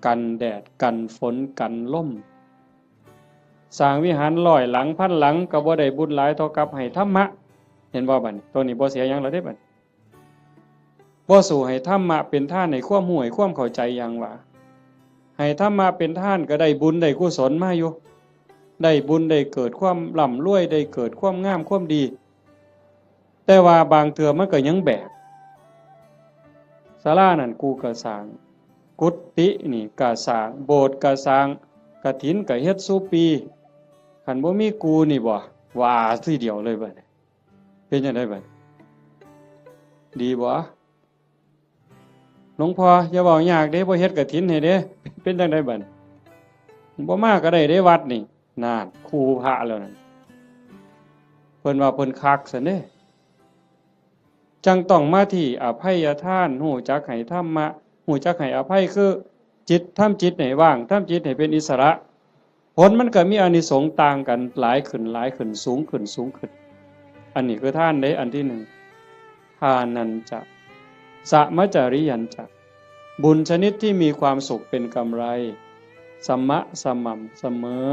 กันแดดกันฝนกันลมสร้างวิหารร้อยหลังพันหลังก็บ่ได้บุญหลายเท่ากับให้ธรรมะเห็นบ่บัดนี้ตัวนี้บ่เสียหยังแล้วเด้บัดบ่สู้ให้ธรรมะเป็นท่านในความรู้ให้ความเข้าใจอย่างว่าให้ธรรมะเป็นท่านก็ได้บุญได้กุศลมาอยู่ได้บุญได้เกิดความร่ำรวยได้เกิดความงามความดีแต่ว่าบางเทื่อมันก็ยังแบกศาลานั่นกูก็สร้างกุฏินี่ก็สร้างโบสถ์ก็สร้างกฐินก็เฮ็ดซุปีคันบ่มีกูนี่บ่ว่าทีเดียวเลยบัดนี้เป็นจังได๋บัดดีบ่หลวงพ่ออย่าเว้ายากเด้บ่เฮ็ดกฐินให้เด้เป็นจังได๋บัดบ่มาก็ได้เด้วัดนี่นั่นครูพระแล้วนั่นเพิ่นว่าเพิ่นคักซั่นเด้จังต้องมาที่อภัยทานรู้จักให้ธรรมะรู้จักให้อภัยคือจิตทำจิตให้ว่างทำจิตให้เป็นอิสระผลมันก็มีอานิสงส์ต่างกันหลายขึ้นสูงขึ้นอันนี้คือทานได้อันที่1ทานันจะสมจริยันจะบุญชนิดที่มีความสุขเป็นกำไรสม่ำเสมอ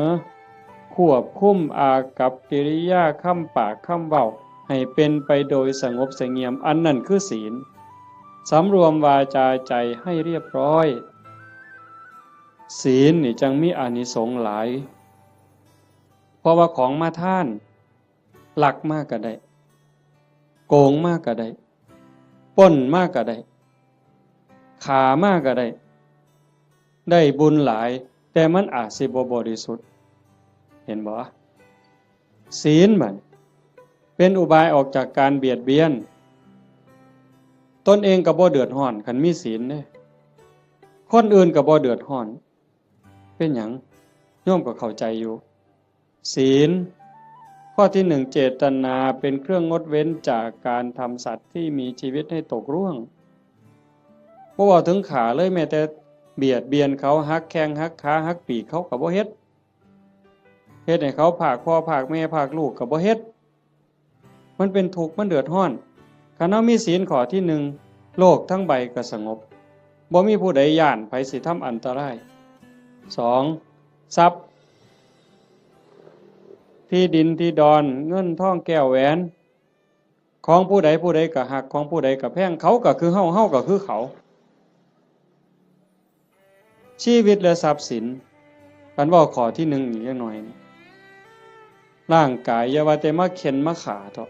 ควบคุมอากัปกิริยาคำปากคำเว้าให้เป็นไปโดยสงบเสงี่ยมอันนั้นคือศีล สำรวมวาจาใจให้เรียบร้อยศีลนี่จังมีอานิสงส์หลายเพราะว่าของมาท่านลักมากก็ได้โกงมากก็ได้ปล้นมากก็ได้ขามากก็ได้ได้บุญหลายแต่มันอาจสิบ่บริสุทธิ์เห็นบ่ศีลมันเป็นอุบายออกจากการเบียดเบียนตนเองก็บ่เดือดร้อนคันมีศีลเด้คนอื่นก็บ่เดือดร้อนเป็นหยังโยมก็เข้าใจอยู่ศีลข้อที่1เจตนาเป็นเครื่องงดเว้นจากการทำสัตว์ที่มีชีวิตให้ตกร่วงบ่ว่าถึงขาเลยแม้แต่เบียดเบียนเขาหักแข้งหักขาหักปีกเขาก็บ่เฮ็ดให้เขาผากพ่อผากแม่ผากลูกก็บ่เฮ็ดมันเป็นทุกข์มันเดือดร้อนคันเฮามีศีลข้อที่1โลกทั้งใบก็สงบบ่มีผู้ใดย้านไผสิทำอันตราย2ทรัพย์ที่ดินที่ดอนเงินทองแก้วแหวนของผู้ใดผู้ใดก็หักของผู้ใดก็แพงเขาก็คือเฮาเฮาก็คือเขาชีวิตและทรัพย์สินกันว่าข้อที่1อีกจักหน่อยร่างกายอย่าว่าแต่มาเข็นมาขาเถาะ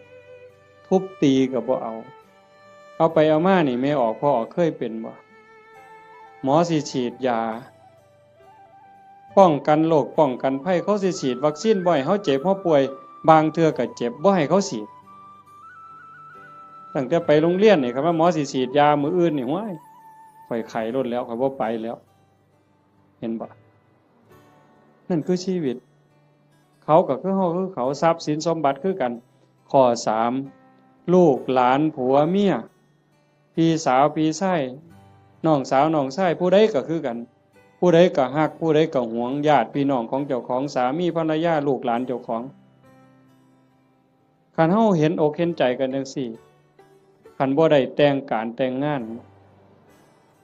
ทุบตีก็บ่เอาไปเอามานี่แม่ออกพ่อออกเคยเป็นบ่หมอสิฉีดยาป้องกันโรคป้องกันภัยเขาสิฉีดวัคซีนบ่ให้เฮาเจ็บเฮาป่วยบางเทื่อก็เจ็บบ่ให้เขาฉีดตั้งแต่ไปโรงเรียนนี่ครับว่าหมอสิฉีดยามื้ออื่นนี่ห้วยข่อยไข้ลดแล้วข่อยบ่ไปแล้วเห็นบ่นั่นคือชีวิตเขาก็คือเฮาคือเขาทรัพย์สินสมบัติคือกันข้อ3ลูกหลานผัวเมียพี่สาวพี่ชายน้องสาวน้องชายผู้ใดก็คือกันผู้ใดก็ฮักผู้ใดก็หวงญาติพี่น้องของเจ้าของสามีภรรยาลูกหลานเจ้าของคันเฮาเห็นอกเห็นใจกันจังซี่คันบ่ได้แต่งการแต่งงาน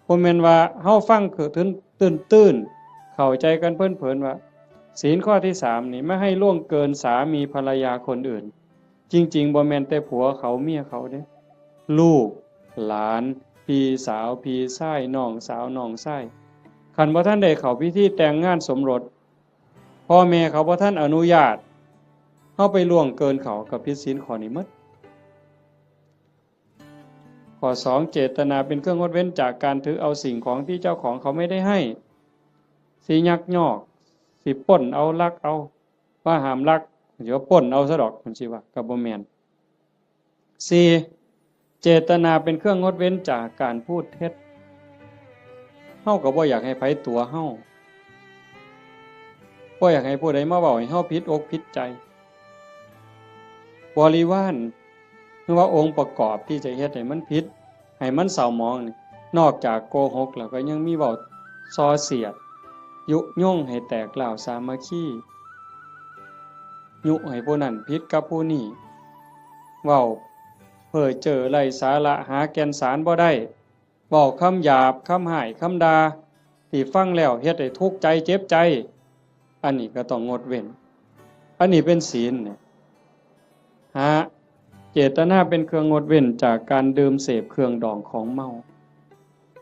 บ่แม่นว่าเฮาฟังคือตื้นเข้าใจกันเพิ่นๆว่าศีลข้อที่3นี่ไม่ให้ล่วงเกินสามีภรรยาคนอื่นจริงๆบ่แม่นแต่ผัวเขาเมียเขาเด้ลูกหลานพี่สาวพี่ชายน้องสาวน้องชายคันบ่ทันได้เข้าพิธีแต่งงานสมรสพ่อแม่เขาบ่ทันอนุญาตเฮาไปล่วงเกินเขาก็ผิดศีลข้อนี้หมดข้อ2เจตนาเป็นเครื่องงดเว้นจากการถือเอาสิ่งของที่เจ้าของเขาไม่ได้ให้สิยักยอกสิปล้นเอาลักเอาว่าห้ามลักเดี๋ยวปล้นเอาซะดอกมันสิว่าก็บ่แม่น4เจตนาเป็นเครื่องงดเว้นจากการพูดเท็จเฮาก็บ่อยากให้ไผตัวเฮาบ่อยากให้ผู้ใดมาเว้าให้เฮาผิดอกผิดใจบริวารคือว่าองค์ประกอบที่จะเฮ็ดให้มันผิดให้มันเศร้าหมองนี่นอกจากโกหกแล้วก็ยังมีเว้าส่อเสียดยุยงให้แตกร้าวสามัคคียุให้ผู้นั้นผิดกับผู้นี้เว้าเพ้อเจ้อไร้สาระหาแก่นสารบ่ได้เว้าคำหยาบคำห้ายคำด่าที่ฟังแล้วเฮ็ดให้ทุกข์ใจเจ็บใจอันนี้ก็ต้องงดเว้นอันนี้เป็นศีลเนี่ยเจตนาเป็นเครื่องงดเว้นจากการดื่มเสพเครื่องดองของเมา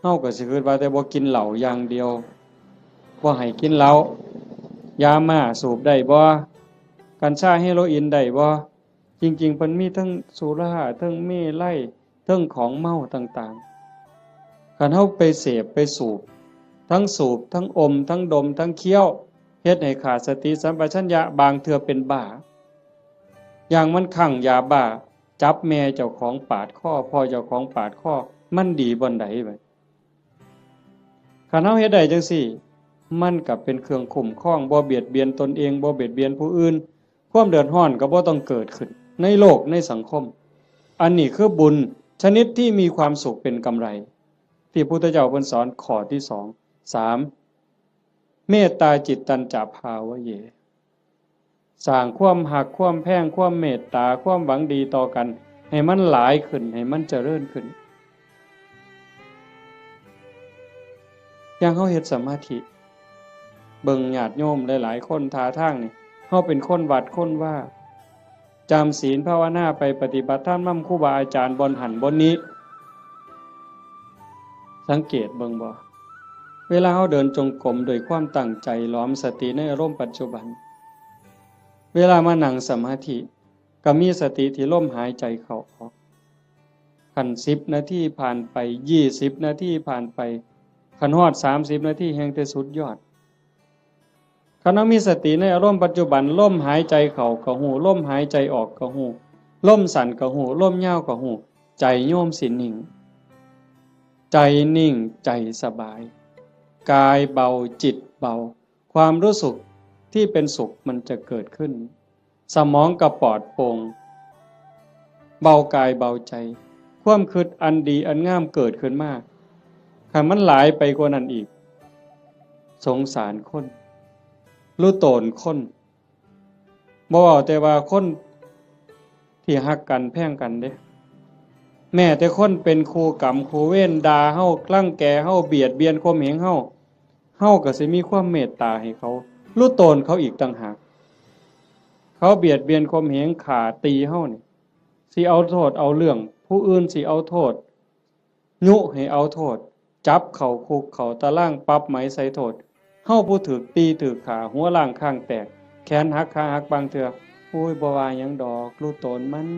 เฮาก็สิคิดว่าแต่บ่กินเหล้าอย่างเดียวบ่ให้กินเหล้ายาม่าสูบได้บ่กัญชาเฮโรอีนได้บ่จริงๆเพิ่นมีทั้งสุราทั้งเมลัยทั้งของเมาต่างๆคันเฮาไปเสพไปสูบทั้งอมทั้งดมทั้งเคี้ยวเฮ็ดให้ขาดสติสัมปชัญญะบางเทื่อเป็นบ้าอย่างมันคั่งยาบ้าจับแม่เจ้าของปาดคอพ่อเจ้าของปาดคอมันดีบ่ใดบัดคันเฮาเฮ็ดได้จังซี่มันก็เป็นเครื่องคุ้มครองบ่เบียดเบียนตนเองบ่เบียดเบียนผู้อื่นความเดือดร้อนก็บ่ต้องเกิดขึ้นในโลกในสังคมอันนี้คือบุญชนิดที่มีความสุขเป็นกำไรที่พุทธเจ้าเพิ่นสอนข้อที่2 3เมตตาจิตตัญจภาวะเยสร้างความหักความแพงความเมตตาความหวังดีต่อกันให้มันหลายขึ้นให้มันเจริญขึ้นอย่างเฮาเฮ็ดสมาธิเบิ่งญาติโยมหลายๆคนท่าทางนี่เฮาเป็นคนวัดคนว่าจำศีลภาวนาไปปฏิบัติธรรมนำครูบาอาจารย์บนหันบนนี้ สังเกตเบิ่งบ่เวลาเราเดินจงกรมโดยความตั้งใจล้อมสติในอารมณ์ปัจจุบันเวลามานั่งสมาธิก็มีสติที่ลมหายใจเข้าออกคัน10นาทีผ่านไป20นาทีผ่านไปคันฮอด30นาทีแห่งแต่สุดยอดคันเรามีสติในอารมณ์ปัจจุบันลมหายใจเข้าก็ฮู้ลมหายใจออกก็ฮู้ลมสั้นก็ฮู้ลมยาวก็ฮู้ใจโยมสินิ่งใจนิ่งใจสบายกายเบาจิตเบาความรู้สึกที่เป็นสุขมันจะเกิดขึ้นสมองก็ปลอดโปร่งเบากายเบาใจความคิดอันดีอันงามเกิดขึ้นมาคันมันหลายไปกว่านั้นอีกสงสารคนรู้โตนคนบ่เว้าแต่ว่าคนที่ฮักกันแพงกันเด้แม้แต่คนเป็นครูกรรมครูเวรด่าเฮากลั่งแกเฮาเบียดเบียนข่มเหงเฮาก็สิมีความเมตตาให้เขารู้โตนเขาอีกต่างหากเขาเบียดเบียนข่มเหงฆ่าตีเฮานี่สิเอาโทษเอาเรื่องผู้อื่นสิเอาโทษยุให้เอาโทษจับเข้าคุกเข้าตารางปรับไหมใส่โทษเฮาผู้ถูกตีถูกขาหัวล่างข้างแตกแขนหักขาหักบางเทื่อโอ้ยบ่ว่าหยังดอกรู้โตนมัน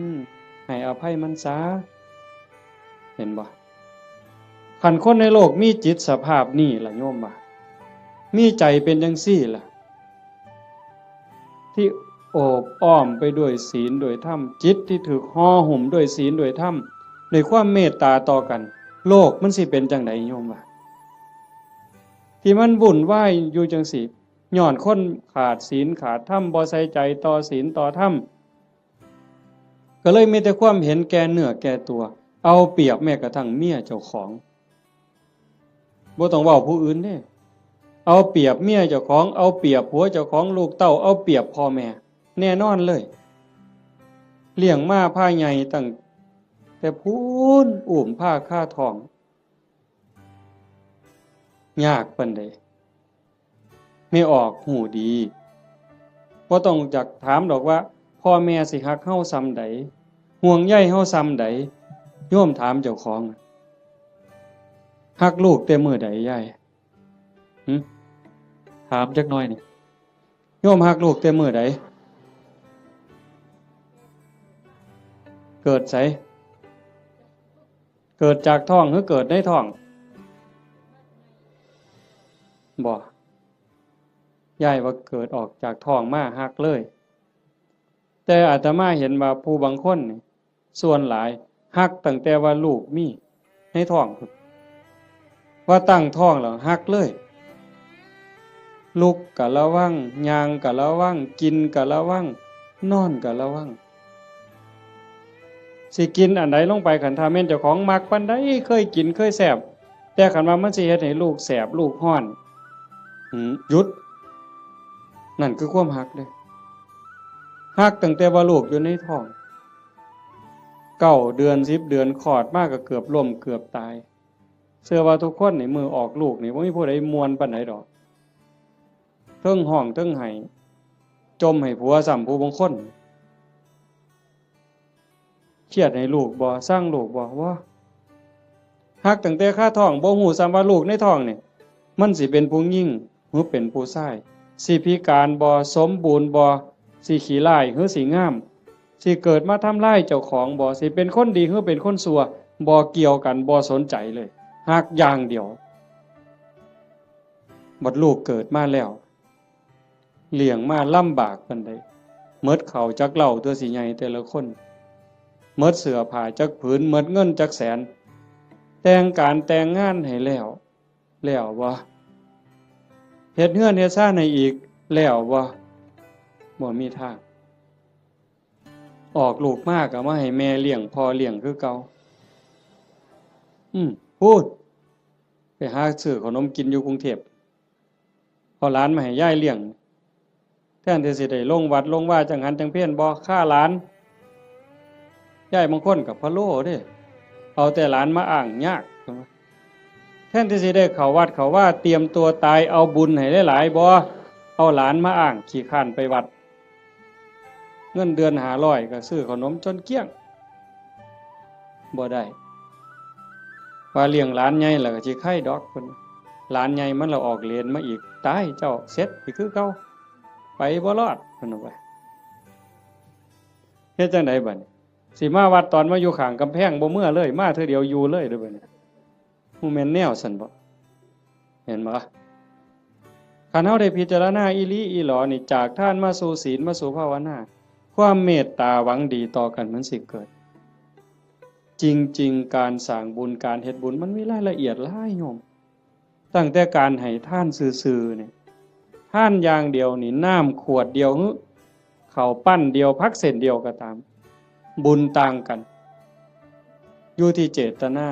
ให้อภัยมันซะเห็นบ่คันคนในโลกมีจิตสภาพนี้ล่ะโยมว่ามีใจเป็นจังซี่ล่ะที่โอบอ้อมไปด้วยศีลด้วยธรรมจิตที่ถูกห่อหุ้มด้วยศีลด้วยธรรมด้วยความเมตตาต่อกันโลกมันสิเป็นจังไดโยมว่าที่มันวุ่นวายอยู่จังซี่ย้อนคนขาดศีลขาดธรรมบ่ใส่ใจต่อศีลต่อธรรมก็เลยมีแต่ความเห็นแก่เนื้อแก่ตัวเอาเปรียบแม้กระทั่งเมียเจ้าของบ่ต้องเว้าผู้อื่นเด้เอาเปรียบเมียเจ้าของเอาเปรียบผัวเจ้าของลูกเต้าเอาเปรียบพ่อแม่แน่นอนเลยเลี้ยงมาพาใหญ่ตั้งแต่พูนอุ้มผ้าค่าทองยากปานใดไม่ออกหูดีบ่ต้องจักถามดอกว่าพ่อแม่สิฮักเฮาส่ำใดห่วงใยเฮาส่ำใดโยมถามเจ้าของฮักลูกแต่มื้อใดยายถามจักหน่อยนี่โยมฮักลูกแต่มื้อใดเกิดไสเกิดจากท้องหรือเกิดในท้องบ่ยายว่าเกิดออกจากท้องมาฮักเลยแต่อาตมาเห็นว่าผู้บางคนนี่ส่วนหลายฮักตั้งแต่ว่าลูกมีในท้องว่าตั้งท้องแล้วฮักเลยลุกก็ระวังย่างก็ระวังกินก็ระวังนอนก็ระวังสิกินอันใดลงไปคันถ้าแม่นเจ้าของมักปานใดเคยกินเคยแซ่บแต่คันว่ามันสิเฮ็ดให้ลูกแสบลูกร้อนหยุดนั่นคือความฮักเด้ฮักตั้งแต่ว่าลูกอยู่ในท้อง9เดือน10เดือนคลอดมาก็เกือบล้มเกือบตายเชื่อว่าทุกคนนี่มือออกลูกนี่บ่มีผู้ใดม่วนปานใดดอกเทิงห้องเทิงไห้จมให้ผัวซ้ำผู้บางคนเครียดให้ลูกบ่สร้างลูกบ่ว่าฮักตั้งแต่คาท้องบ่ฮู้ซ้ำว่าลูกในท้องนี่มันสิเป็นผู้หญิงหรือเป็นผู้ชายสิพิการบ่สมบูรณ์บ่สิขี้ร้ายหรือสิงามสิเกิดมาทำร้ายเจ้าของบ่สิเป็นคนดีหรือเป็นคนชั่วบ่เกี่ยวกันบ่สนใจเลยฮักอย่างเดียวบัดลูกเกิดมาแล้วเลี้ยงมาลำบากปานใดหมดข้าวจักเหล้าตัวสิใหญ่แต่ละคนหมดเสื้อผ้าจักผืนหมดเงินจักแสนแต่งการแต่งงานให้แล้วบ่เฮ็ดเฮือนเฮ็ดซ่านให้อีกแล้วบ่มีทางออกลูกมากก็มาให้แม่เลี้ยงพ่อเลี้ยงคือเก่าพูดไปหาซื้อขนมกินอยู่กรุงเทพพอหลานมาให้ยายเลี้ยงแทนที่สิได้ลงวัดลงว่าจังหันจังเพี้ยนบ่ค่าหลานยายบางคนก็พะโล้เด้เอาแต่หลานมาอ้างยากแทนที่สิได้เข้าวัดเข้าว่าเตรียมตัวตายเอาบุญให้หลายๆบ่เอาหลานมาอ้างขี้คร้านไปวัดเงินเดือน500ก็ซื้อขนมจนเกลี้ยงบ่ได้ ว่าเลี้ยงหลานใหญ่แล้วก็สิไข่ดอกเพิ่นหลานใหญ่มันเราออกเรียนมาอีกตายเจ้าเสร็จอีกคือเก่าไปบ่รอดเพิ่นว่าเฮ็ดจังไดบัดนี้สิมาวัดตอนมาอยู่ข้างกำแพงบ่เมื่อเลยมาเทื่อเดียวอยู่เลยเด้อบัดนี้ฮู้แม่นแนวซั่นบ่เห็นบ่คันเฮาได้พิจารณาอีหลีอีหลอนี่จากทานมาสู่ศีลมาสู่ภาวนาความเมตตาหวังดีต่อกันมันสิเกิดจริงๆการสร้างบุญการเฮ็ดบุญมันมีรายละเอียดหลายโยมตั้งแต่การให้ทานซื่อๆนี่ทานอย่างเดียวนี่น้ำขวดเดียวข้าวปั้นเดียวพักเส้นเดียวก็ตามบุญต่างกันอยู่ที่เจตนา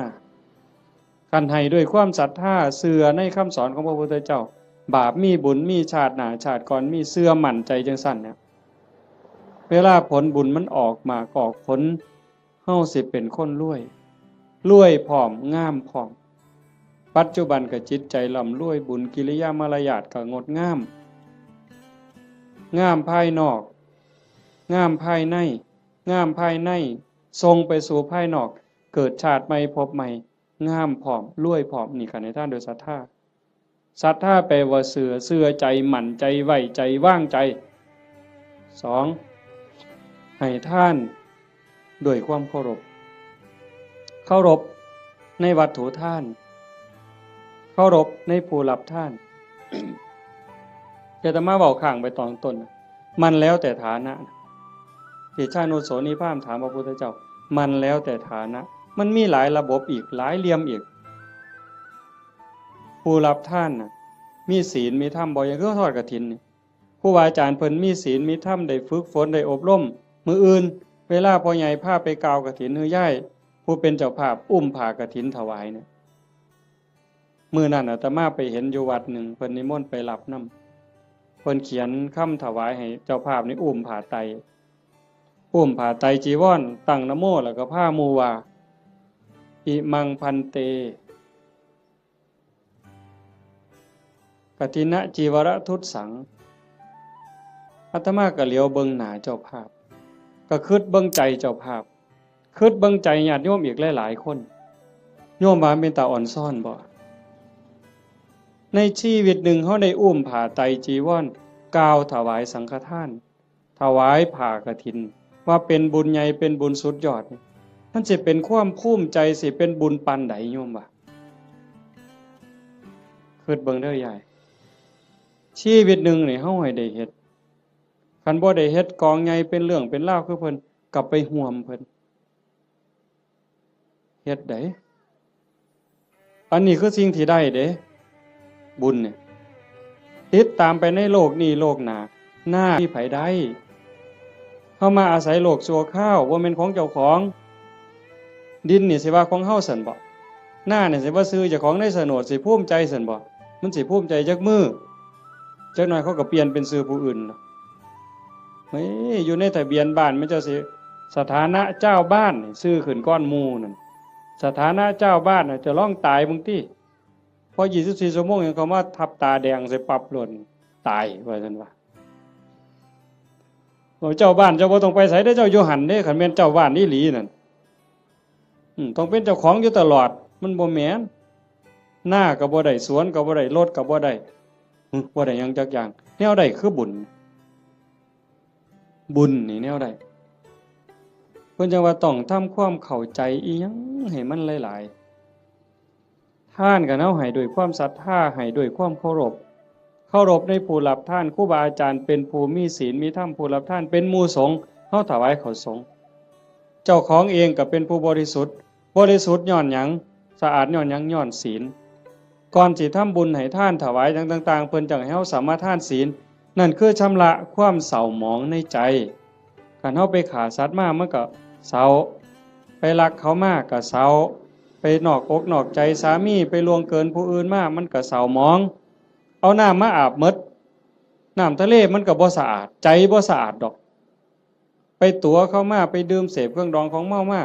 การให้ด้วยความศรัทธาเชื่อในคำสอนของพระพุทธเจ้าบาปมีบุญมีชาติหน้าชาติก่อนมีเชื่อมั่นใจจังซั่นเนี่ยเวลาผลบุญมันออกมาออกผลเฮาสิเป็นคนรวยพร้อมงามพร้อมปัจจุบันก็จิตใจร่ำรวยบุญกิริยามารยาทก็งดงามงามภายนอกงามภายในงามภายในทรงไปสู่ภายนอกเกิดชาติใหม่พบใหม่งามพร้อมรวยพร้อมนี่กันในท่านโดยศรัทธาแปลว่าเชื่อใจหมั่นใจไว้ใจว่างใจ2ให้ท่านด้วยความเคารพในวัตถุท่านเคารพในผู้รับท่านอาตมาบอกข้างไปตอนต้นมันแล้วแต่ฐานะที่ชาโนโสนิพามถามพระพุทธเจ้ามันแล้วแต่ฐานะมันมีหลายระบบอีกหลายเหลี่ยมอีกผู้รับท่านน่ะมีศีลมีธรรมบ่อย่างคือทอดกฐินนี่ครูบาอาจารย์เพิ่นมีศีลมีธรรมได้ฝึกฝนได้อบรมมื้ออื่นเวลาพ่อใหญ่พาไปกาวกฐินฮือย่ายผู้เป็นเจ้าภาพอุ้มผ้ากฐินถวายเนี่ยมื้อนั้นอาตมาไปเห็นอยู่วัดหนึ่งเพิ่นนิมนต์ไปรับนำเพิ่นเขียนคำถวายให้เจ้าภาพนี่อุ้มผ้าไตจีวรตั้งนะโมแล้วก็พาหมู่ว่าอิมังพันเตกฐินะจีวรทุตสังอาตมาก็เหลียวเบิ่งหน้าเจ้าภาพก็คิดเบิ่งใจเจ้าภาพคิดเบิ่งใจญาติโยมอีกหลายๆคนโยมว่าเป็นตาอ่อนซ่อนบ่ในชีวิตหนึ่งเขาได้อุ้มผ้าไตรจีวรกาวถวายสังฆทานถวายผ้ากฐินว่าเป็นบุญใหญ่เป็นบุญสุดยอดมันสิเป็นความภูมิใจสิเป็นบุญปานใดโยมว่าคิดเบิ่งเด้อยายชีวิตหนึ่งนี่เฮาให้ได้เฮ็ดคันบ่ได้เฮ็ดกองใหญ่เป็นเรื่องเป็นราวคือเพิ่นกลับไปห่วมเพิ่นเฮ็ดได้อันนี้คือสิ่งที่ได้เด้บุญเนี่ยติดตามไปในโลกนี้โลกหน้าหน้าที่ไผได้เฮามาอาศัยโลกชั่วคราวบ่แม่นของเจ้าของดินนี่สิว่าของเฮาซั่นบ่หน้านี่สิว่าซื้อเจ้าของในโฉนดสิภูมิใจซั่นบ่มันสิภูมิใจจักมือจักหน่อยเขาก็เปลี่ยนเป็นชื่อผู้อื่นเฮ้ยอยู่ในทะเบียนบ้านมันเจ้าสิสถานะเจ้าบ้านนี่ชื่อขึ้นก้อนหมู่นั่นสถานะเจ้าบ้านน่ะจะร้องตายบางทีพอ24ชั่วโมงยังเขามาทับตาแดงใส่ปรับหล่นตายว่าซั่นว่าเจ้าบ้านเจ้าบ่ต้องไปไสได้เจ้าอยู่หั่นเด้คันแม่นเจ้าบ้านอีหลีนั่นต้องเป็นเจ้าของอยู่ตลอดมันบ่แม่นหน้าก็บ่ได้สวนก็บ่ได้รถก็บ่ได้บ่ได้หยังจักอย่างแนวใดคือบุญนี่แนวใดเพิ่นจังว่าต้องทำความเข้าใจอีหยังให้มันหลายๆท่านก็เฮาให้ด้วยความศรัทธาให้ด้วยความเคารพในผู้รับท่านครูบาอาจารย์เป็นผู้มีศีลมีธรรมผู้รับท่านเป็นหมู่สงฆ์เฮาถวายเขาสงฆ์เจ้าของเองก็เป็นผู้บริสุทธิ์ย้อนหยังสะอาดย้อนหยังย้อนศีลก่อนสิทำบุญให้ท่านถวายต่างๆเพิ่นจังให้เฮาสามารถทานศีลนั่นคือชำระความเศร้าหมองในใจคันเฮาไปฆ่าสัตว์มามันก็เศร้าไปลักเขามาก็เศร้าไปนอกอกนอกใจสามีไปล่วงเกินผู้อื่นมามันก็เศร้าหมองเอาน้ำมาอาบหมดน้ำทะเลมันก็บ่สะอาดใจบ่สะอาดดอกไปตัวเข้ามาไปดื่มเสพเครื่องดองของเมามา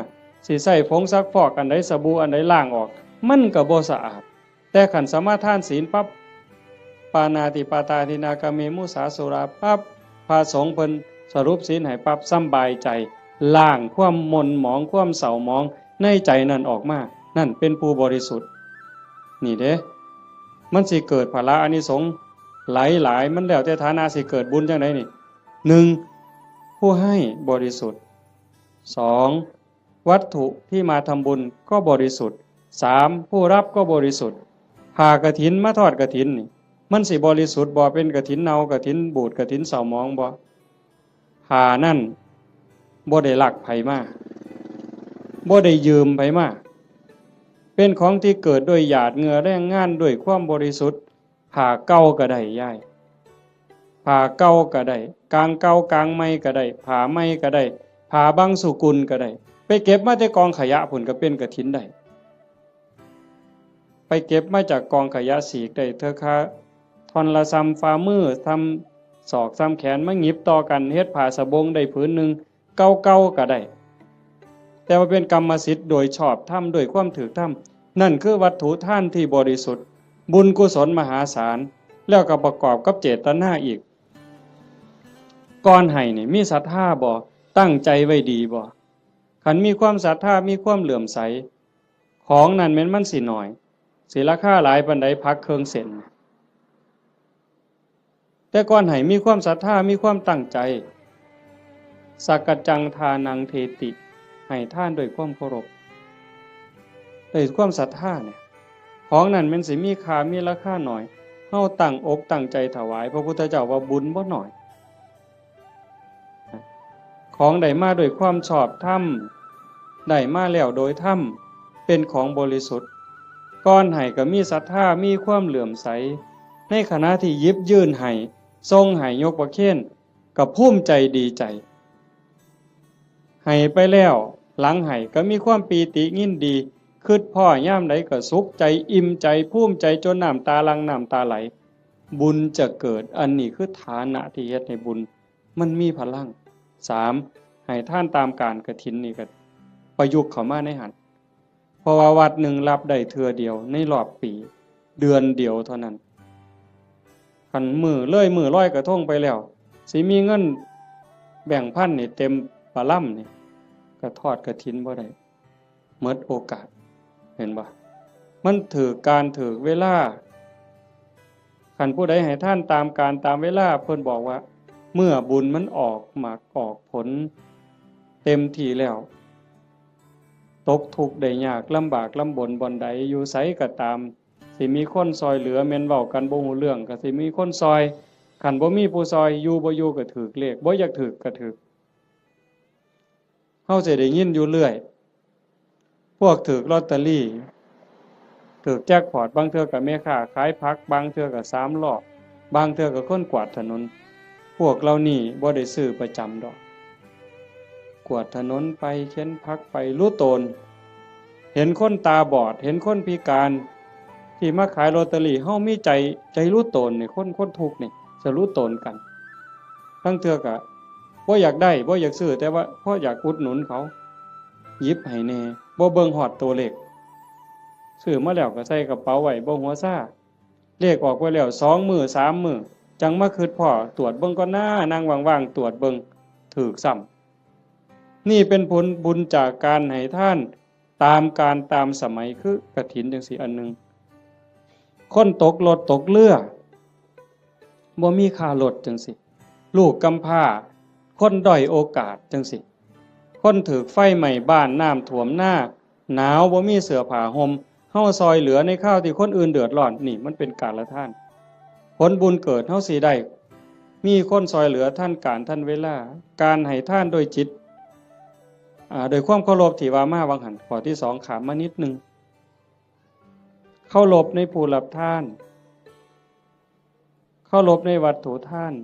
สิใส่ผงซักฟอกอันใดสบู่อันใดล้างออกมันก็บ่สะอาดแต่ขันสามารถทานศีลปั๊บปานาติปาตาทินากาเมมุสาสุราปั๊บพระสงฆ์เพิ่นสรุปศีลให้ปั๊บสำบายใจล้างความหม่นหมองความเศร้าหมองในใจนั่นออกมา นั่นเป็นผู้บริสุทธิ์นี่เด้มันสิเกิดพละอานิสงส์หลายมันแล้วแต่ฐานะสิเกิดบุญจังไดนี่หนึ่งผู้ให้บริสุทธิ์สองวัตถุที่มาทำบุญก็บริสุทธิ์สามผู้รับก็บริสุทธิ์ผ่ากฐินมาทอดกฐินนี่มันสิบริสุทธิ์บ่เป็นกฐินเนากฐินบูดกฐินเศร้าหมองบ่ผ่านั่นบ่ได้ลักไผมาบ่ได้ยืมไผมาเป็นของที่เกิดโดยหยาดเหงื่อแรงงานด้วยความบริสุทธิ์ผ่าเก่าก็ได้ย่ายผ่าเก่าก็ได้กลางเก่ากลางใหม่ก็ได้ผ่าใหม่ก็ได้ผ่าบางสุกุลก็ได้ไปเก็บมาจากกองขยะผุ่นก็เป็นกฐินได้ไปเก็บมาจากกองขยะสีกได้เธอค่ะทอนละซ้ำฝ่ามือทำศอกซ้ำแขนมาหงิบต่อกันเฮ็ดผ้าสบงได้ผืนหนึ่งเก่าๆก็ได้แต่ว่าเป็นกรรมสิทธิ์โดยชอบธรรมโดยความถูกธรรมนั่นคือวัตถุท่านที่บริสุทธิ์บุญกุศลมหาศาลแล้วก็ประกอบกับเจตนาอีกก่อนให้นี่มีศรัทธาบ่ตั้งใจไว้ดีบ่คันมีความศรัทธามีความเหลื่อมใสของนั้นแม้นมันสิน้อยสิราคาหลายปานใดพักเครื่องเส้นแต่ก่อนให้มีความศรัทธามีความตั้งใจสักกจังทานังเทติให้ท่านด้วยความเคารพด้วยความศรัทธาเนี่ยของนั้นมันสิมีค่ามีราคาหน่อยเฮาตั้งอกตั้งใจถวายพระพุทธเจ้าว่าบุญบ่น้อยของได้มาด้วยความชอบธรรมได้มาแล้วโดยธรรมเป็นของบริสุทธิ์ก่อนให้ก็มีศรัทธามีความเหลื่อมใสในขณะที่ยิบยื่นให้ทรงให้ยกประเคนก็ภูมิใจดีใจให้ไปแล้วหลังให้ก็มีความปีติยินดีคิดพ่อย่ามใดก็สุขใจอิ่มใจภูมิใจจนน้ำตาหลั่งน้ำตาไหลบุญจะเกิดอันนี้คือฐานะที่เฮ็ดให้บุญมันมีพลังสามให้ท่านตามการกฐินนี่ก็ประยุกต์เข้ามาในหันเพราะว่าวัดหนึ่งรับได้เทื่อเดียวในรอบปีเดือนเดียวเท่านั้นคันมือร้อยกระทงไปแล้วสิมีเงินแบ่งพันนี่เต็มปะล่ำนี่ก็ทอดกฐินบ่ได้หมดโอกาสเห็นบ่มันถือการถือเวลาคันผู้ใดให้ท่านตามการตามเวลาเพิ่นบอกว่าเมื่อบุญมันออกหมากออกผลเต็มที่แล้วตกทุกข์ได้ยากลำบากลำบนบ่อนใดอยู่ไสก็ตามสิมีคนซอยเหลือแม่นเว้ากันบ่ฮู้เรื่องก็สิมีคนซอยคันบ่มีผู้ซอยอยู่บ่อยู่ก็ถูกเลขบ่อยากถูกก็ถูกเฮาสิได้ยินอยู่เรื่อยพวกถูกลอตเตอรี่ถูกแจ็คพอตบางเทื่อก็แม่ค้าขายผักบางเทื่อก็3ล้อบางเทื่อก็คนกวาดถนนพวกเรานี่บ่ได้ซื้อประจำดอกกวาดถนนไปเข็นผักไปรู้ตนเห็นคนตาบอดเห็นคนพิการที่มาขายลอตเตอรี่เฮามีใจรู้ตนนี่คนทุกข์นี่จะรู้ตนกันบางเทื่อก็บ่อยากได้บ่อยากซื้อแต่ว่าเพราะอยากอุดหนุนเขาหยิบให้แน่บ่เบิ่งฮอดตัวเลขซื้อมาแล้วก็ใส่กระเป๋าไว้บ่หัวซ่าเลขออกไว้แล้ว2มื้อ3มื้อจังมาคิดพ้อตรวจเบิ่งก่อนนะนั่งว่างๆตรวจเบิ่งถูกซ้ำนี่เป็นผลบุญจากการให้ท่านตามการตามสมัยคือกฐินจังซี่อันนึงคนตกรถตกเรือบ่มีค่ารถจังซี่ลูกกำพร้าคนด้อยโอกาสจังซี่คนถูกไฟไหม้บ้านน้ำท่วมหน้าหนาวบ่มีเสื้อผ้าห่มเฮาซอยเหลือในข้าวที่คนอื่นเดือดร้อนนี่มันเป็นการละท่านผลบุญเกิดเฮาสิได้มีคนซอยเหลือท่านการท่านเวลาการให้ท่านโดยจิตโดยความเคารพที่ว่ามาวังหันข้อที่2ขามมานิดนึงเคารพในผู้รับทานเคารพในวัตถุท่าน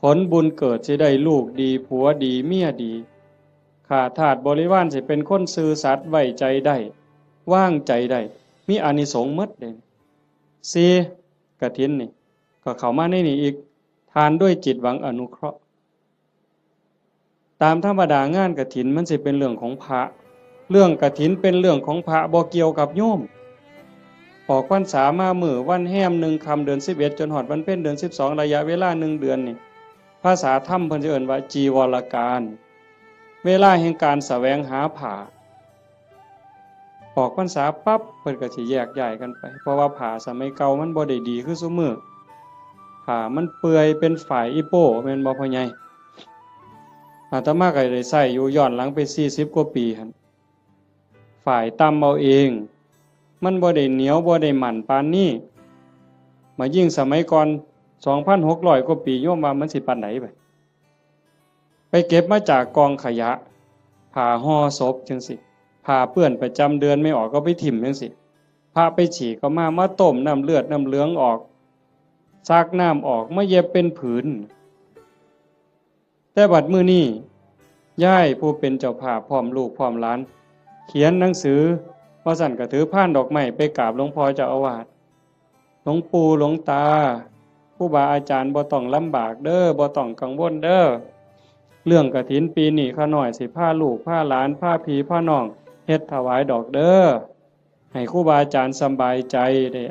ผลบุญเกิดสิได้ลูกดีผัวดีเมียดีข้าทาสบริวารสิเป็นคนซื่อสัตย์ไว้ใจได้ว่างใจได้มีอานิสงส์หมดเด้4กฐินนี่ก็เข้ามาในนี้อีกทานด้วยจิตหวังอนุเคราะห์ตามธรรมดางานกฐินมันสิเป็นเรื่องของพระเรื่องกฐินเป็นเรื่องของพระบ่เกี่ยวกับโยมออกพรรษามามื้อวันแฮม1ค่ำเดือน11จนฮอดวันเพ็ญเดือน12ระยะเวลา1เดือนนี่ภาษาธรรมเพิ่นสิเอิ้นว่าจีวรการเวลาแห่งการแสวงหาผ้า ออกพรรษาปั๊บเพิ่นก็สิแยกย้ายกันไปเพราะว่าผ้าสมัยเก่ามันบ่ได้ดีคือซุมื้อผ้ามันเปื่อยเป็นฝ่ายอีโป้แม่นบ่พ่อใหญ่อาตมาก็ได้ใช้อยู่ย้อนหลังไป40กว่าปีหั่นฝ่ายตำเอาเองมันบ่ได้เหนียวบ่ได้หมั่นปานนี้มายิ่งสมัยก่อน 2,600 กว่าปีโยมว่ามันสิปานไหนไปเก็บมาจากกองขยะผ้าห่อศพจังสิผ้าเปื้อนประจำเดือนไม่ออกก็ไปถิ่มจังสิผ้าไปฉีกก็มาต้มน้ำเลือดน้ำเหลืองออกซักน้ำออกมาเย็บเป็นผืนแต่บัดมื้อนี้ย่ายผู้เป็นเจ้าภาพพร้อมลูกพร้อมหลานเขียนหนังสือว่าสั่นก็ถือพานดอกไม้ไปกราบหลวงพ่อเจ้าอาวาสหลวงปู่หลวงตาผู้บาอาจารย์บ่ต้องลำบากเด้อบ่ต้องกังวลเด้อเรื่องกฐินปีนี้ข้าน้อยสิพาลูกพาหลานพาพี่พาน้องเฮ็ดถวายดอกเด้อให้ครูบาอาจารย์สบายใจได้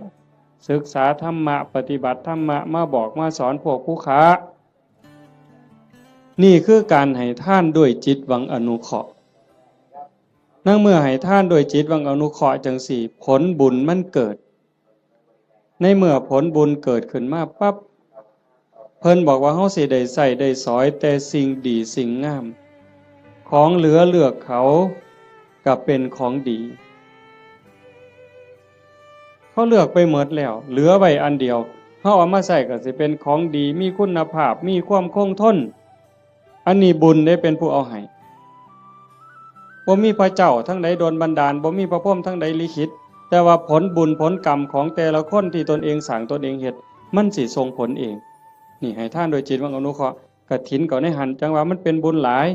ศึกษาธรรมะปฏิบัติธรรมะมาบอกมาสอนพวกผู้ค้านี่คือการให้ทานด้วยจิตหวังอนุเคราะห์นั่งเมื่อให้ทานโดยจิตหวังอนุเคราะห์จังสี่ผลบุญมันเกิดในเมื่อผลบุญเกิดขึ้นมาปั๊บเพิ่นบอกว่าเฮาสิได้ใส่ได้สอยแต่สิ่งดีสิ่งงามของเหลือเลือกเขาก็เป็นของดีเขาเลือกไปหมดแล้วเหลือไว้อันเดียวเฮาเอามาใส่ก็สิเป็นของดีมีคุณภาพมีความคงทนอันนี้บุญได้เป็นผู้เอาให้บ่มีพระเจ้าทั้งใดโดนบันดาลบ่มีพระพรหมทั้งใดลิขิตแต่ว่าผลบุญผลกรรมของแต่ละคนที่ตนเองสร้างตนเองเฮ็ดมันสิส่งผลเองนี่ให้ท่านโดยจิตหวังอนุเคราะห์กฐินก็ในหันจังว่ามันเป็นบุญหลาย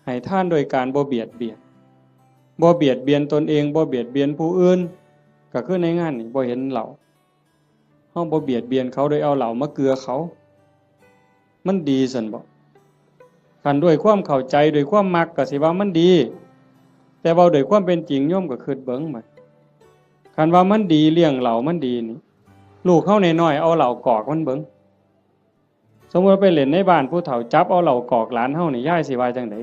ให้ท่านโดยการบ่เบียดเบียนบ่เบียดเบียนตนเองบ่เบียดเบียนผู้อื่นก็คือในงานนี่บ่เห็นเหล่าเฮาบ่เบียดเบียนเขาโดยเอาเหล่ามาเกลือเขามันดีซั่นบ่คันด้วยความเข้าใจด้วยความมักก็สิว่ามันดีแต่เว้าด้วยความเป็นจริงโยมก็คิดเบิ่งบัดคันว่ามันดีเลี้ยงเหล่ามันดีนี่ลูกเฮาน้อยๆเอาเหล่ากอกมันเบิ่งสมมุติไปเล่นในบ้านผู้เฒ่าจับเอาเหล่ากอกหลานเฮานี่ยายสิว่าจังได๋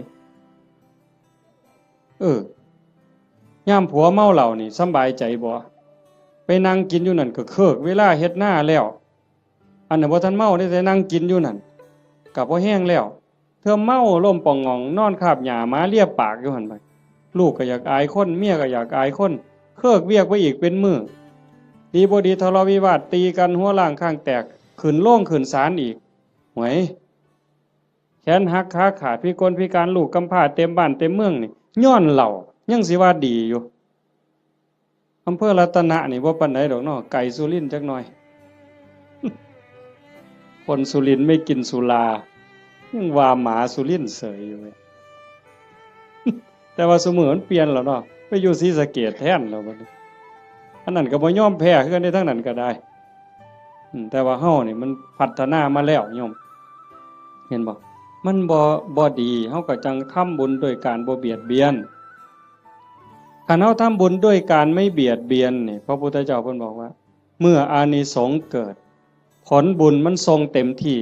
ยามผัวเมาเหล้านี่สำบายใจบ่ไปนั่งกินอยู่นั่นก็เคิกเวลาเฮ็ดหน้าแล้วอันนั้นบ่ทันเมาได้แต่นั่งกินอยู่นั่นก็บ่แห้งแล้วเธอเมาล้มป่องงองนอนคาบหญ้ามาเลียปากอยู่หั่นไปลูกก็อยากอายคนเมียก็อยากอายคนเคิกเวียกไปอีกเป็นมื้อดีบ่ดีทะเลาะวิวาทตีกันหัวล้างข้างแตกขึ้นโรงขึ้นศาลอีกหวยแขนหักขาขาดพิกลพิการลูกกำพร้าเต็มบ้านเต็มเมืองนี่ย้อนเหล้ายังสิว่าดีอยู่อำเภอรัตนะนี่บ่ปานใดดอกเนาะไก่สุรินทร์จักหน่อยคนสุรินทร์ไม่กินสุรายังว่าหมาสุรินทร์เสยอยู่เว้ยแต่ว่าสมัยมันเปลี่ยนแล้วเนาะไปอยู่ศรีสะเกษแทนแล้วบัดนี้อันนั้นก็บ่ยอมแพ้คือกันได้ทั้งนั้นก็ได้แต่ว่าเฮานี่มันพัฒนามาแล้วโยมเห็นบ่มันบ่ดีเฮาก็จังทำบุญโดยการบ่เบียดเบียนคันเฮาทำบุญด้วยการไม่เบียดเบียนนี่พระพุทธเจ้าเพิ่นบอกว่าเมื่ออานิสงส์เกิดผลบุญมันทรงเต็มที่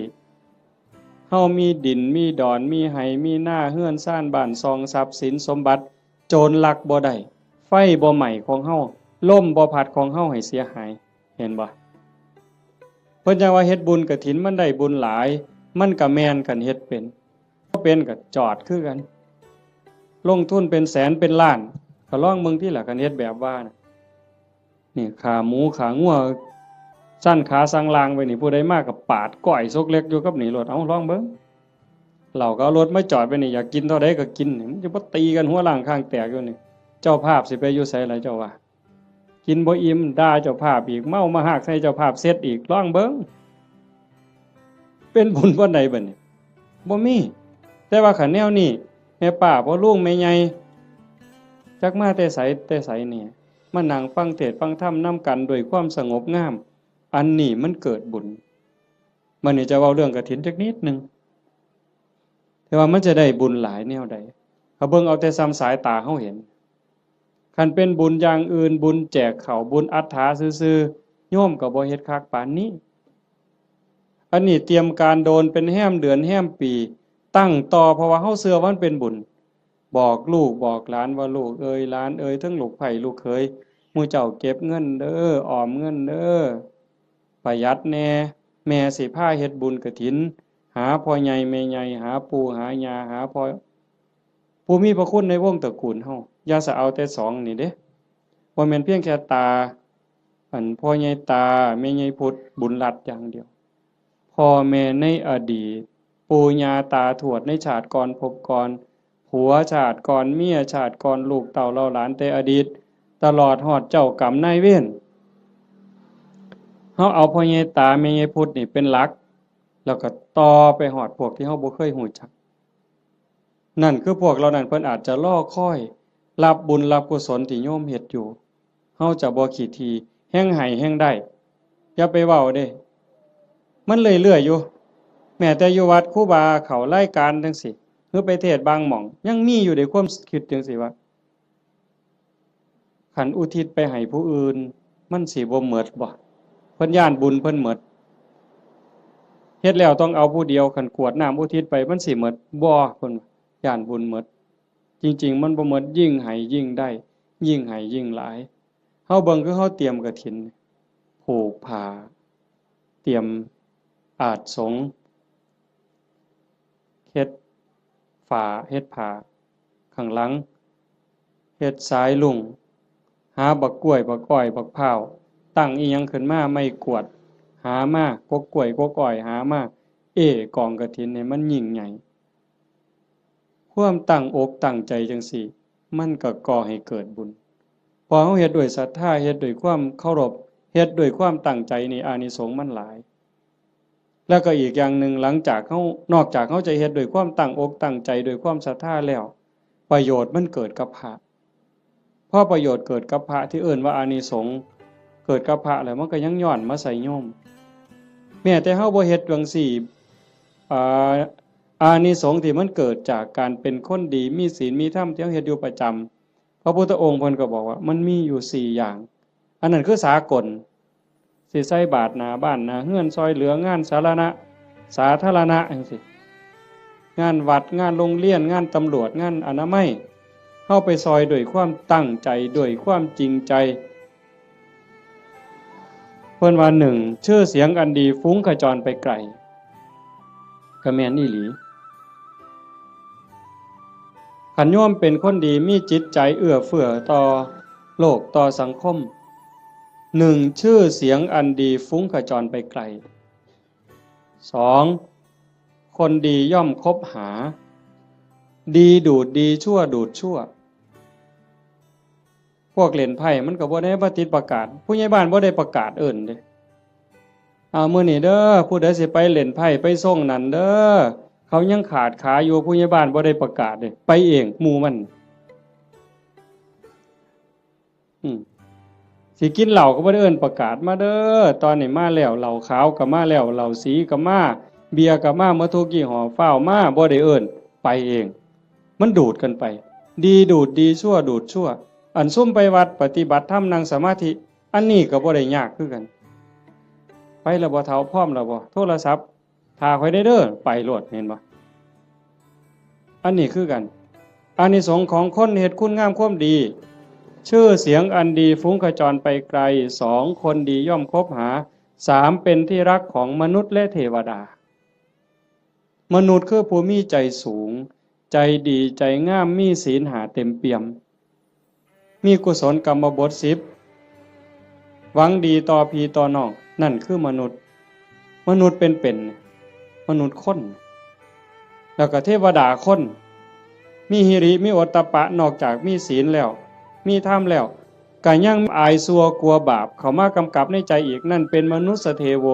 เฮามีดินมีดอนมีไหมีหน้าเฮือนซ่านบ้านซองทรัพย์สินสมบัติโจรลักบ่ได้ไฟบ่ไหม้ของเฮาลมบ่พัดของเฮาให้เสียหายเห็นบ่เพิ่นจังว่าเฮ็ดบุญกฐินมันได้บุญหลายมันก็แม่นกันเฮ็ดเป็นบ่เป็นก็จอดคือกันลงทุนเป็นแสนเป็นล้านก็ลองเบิ่งที่ล่ะกันเฮ็ดแบบว่านะนี่ขาหมูขางัวสั้นขาสังลางไปนี่ผู้ใดมาก็ปาดก้อยซกเล็กอยู่กับนี่รถเอาลองเบิ่งเราก็เอารถมาจอดไปนี่อยากกินเท่าใดก็กินนี่มันจะบ่ตีกันหัวล้างข้างแตกอยู่นี่เจ้าภาพสิไปอยู่ไสล่ะเจ้าว่ากินบ่อิ่มด่าเจ้าภาพอีกเมามาหากใส่เจ้าภาพเสร็จอีกลองเบิ่งเป็นบุญบ่ใดบัดนี้บ่มีแต่ว่าคันแนวนี้แม่ป้าพ่อลุงแม่ใหญ่จักมาแต่ไสนี่มานั่งฟังเทศน์ฟังธรรมนํกันด้วยความสงบงามอันนี้มันเกิดบุญมันนี่จะเว้าเรื่องกฐินจักนิดนึงแต่ว่ามันจะได้บุญหลายแนวใดเขาเบิ่งเอาแต่ซ้ำสายตาเฮาเห็นคันเป็นบุญอย่างอื่นบุญแจกข้าวบุญอัฏฐาซื่อๆโยมก็บ่เฮ็ดคักปานนี้อันนี้เตรียมการโดนเป็นแห้มเดือนแห้มปีตั้งต่อเพราะว่าเฮาเชื่อว่ามันเป็นบุญ บอกลูกบอกหลานว่าลูกเอ้ยหลานเอ้ยทั้งลูกไผ่ลูกเขยหมู่เจ้าเก็บเงินเด้อออมเงินเด้อประหยัดแน่แม่สิพาเฮ็ดบุญกฐินหาพ่อใหญ่แม่ใหญ่หาปู่หาย่าหาพ่อผู้มีพระคุณในวงตระกูลเฮาอย่าสะเอาแต่สองนี่เด้บ่แม่นเพียงแค่ตาพ่อใหญ่ตาแม่ใหญ่พุทธบุญรัตน์อย่างเดียวพ่อแม่ในอดีตปู่ย่าตาทวดในชาติก่อนภพก่อนผัวชาติก่อนเมียชาติก่อนลูกเต่าเหล่าหลานแต่อดีตตลอดฮอดเจ้ากรรมนายเวรเฮาเอาพ่อใหญ่ตาแม่ใหญ่พุทธนี่เป็นหลักแล้วก็ต่อไปฮอดพวกที่เฮาบ่เคยฮู้จักนั่นคือพวกเรานั้นเพิ่นอาจจะรอคอยรับบุญรับกุศลที่โยมเฮ็ดอยู่เฮาจะบ่ขี้ทีแฮ่งให้แฮ่งได้อย่าไปเว้าเด้มันเรื่อยๆอยู่แม้แต่อยู่วัดครูบาเขารายการจังซี่หรือไปเทศน์บางหม่องยังมีอยู่ในความคิดจังซี่ว่าคันอุทิศไปให้ผู้อื่นมันสิบ่หมดบ่เพิ่นย้านบุญเพิ่นหมดเฮ็ดแล้วต้องเอาผู้เดียวคันกรวดน้ำอุทิศไปมันสิหมดบ่เพิ่นย้านบุญหมดจริงๆมันบ่หมดยิ่งให้ยิ่งได้ยิ่งให้ยิ่งหลายเฮาเบิ่งคือเฮาเตรียมกฐินผูกผ้าเตรียมอาสงฆ์เฮ็ดฝาเฮ็ดผ้าข้างหลังเฮ็ดสายลุงหาบักกล้วยบักอ้อยบักพร้าวตั้งอีหยังขึ้นมาไม่กวดหามากกกล้วยกกอ้อยหามากองกฐินนี่มันยิ่งใหญ่ความตั้งอกตั้งใจจังซี่มันก็ก่อให้เกิดบุญพอเฮาเฮ็ดด้วยศรัทธาเฮ็ดด้วยความเคารพเฮ็ดด้วยความตั้งใจนี่อานิสงส์มันหลายแล้วก็อีกอย่างหนึ่งหลังจากเฮานอกจากเฮาจะเฮ็ดด้วยความตั้งอกตั้งใจด้วยความศรัทธาแล้วประโยชน์มันเกิดกับพระพอประโยชน์เกิดกับพระที่เอิ้นว่าอานิสงส์เกิดกับพระแล้วมันก็ยังย้อนมาใส่โยมแม้แต่เฮาบ่เฮ็ดจังซี่อ่าอานิสงส์ที่มันเกิดจากการเป็นคนดีมีศีลมีธรรมที่เฮาเฮ็ดอยู่ประจำพระพุทธองค์เพิ่นก็บอกว่ามันมีอยู่4อย่างอันนั้นคือสากลสิใส่บาตรหน้าบ้านหน้าเรือนซอยเหลืองานสาธารณะจังซี่งานวัดงานโรงเรียนงานตำรวจงานอนามัยเฮาไปซอยด้วยความตั้งใจด้วยความจริงใจเพิ่นว่า1ชื่อเสียงอันดีฟุ้งขจรไปไกลก็แม่นอีหลีขันโยมเป็นคนดีมีจิตใจเอื้อเฟื้อต่อโลกต่อสังคม1ชื่อเสียงอันดีฟุ้งขจรไปไกล2คนดีย่อมคบหาดีดูดดีชั่วดูดชั่วพวกเล่นไพ่มันก็บ่ได้มาติดประกาศผู้ใหญ่บ้านบ่ได้ประกาศเอิ้นเด้มื้อนี้เด้อผู้ใดสิไปเล่นไพ่ไปส่งนั่นเด้อเขายังขาดขาอยู่ผู้ใหญ่บ้านบ่ได้ประกาศเด้ไปเองหมู่มันสิกินเหล้าก็บ่ได้เอิ้นประกาศมาเด้อตอนนี้มาแล้วเหล้าขาวก็มาแล้วเหล้าสีก็มาเบียร์ก็มาหมดทุกยี่ห้อฟ้าวมาบ่ได้เอิ้นไปเองมันดูดกันไปดีดูดดีชั่วดูดชั่วอันซุ่มไปวัดปฏิบัติธรรมนั่งสมาธิอันนี้ก็บ่ได้ยากคือกันไปแล้วบ่เฒ่าพร้อมแล้วบ่โทรศัพท์ถ้าค่อยได้เด้อไปโลดเห็นบ่อันนี้คือกันอานิสงส์ของคนเฮ็ดคุณงามความดีชื่อเสียงอันดีฟุ้งกระจรไปไกล2คนดีย่อมคบหา3เป็นที่รักของมนุษย์และเทวดามนุษย์คือผู้มีใจสูงใจดีใจงามมีศีล5เต็มเปี่ยมมีกุศลกรรมบท10หวังดีต่อพี่ต่อน้องนั่นคือมนุษย์เป็นมนุษย์คนแล้วก็เทวดาคนมีหิริมีโอตตัปปะนอกจากมีศีลแล้วมีธรรมแล้วก็ยังอายซัวกลัวบาปเข้ามากำกับในใจอีกนั่นเป็นมนุษย์เทโว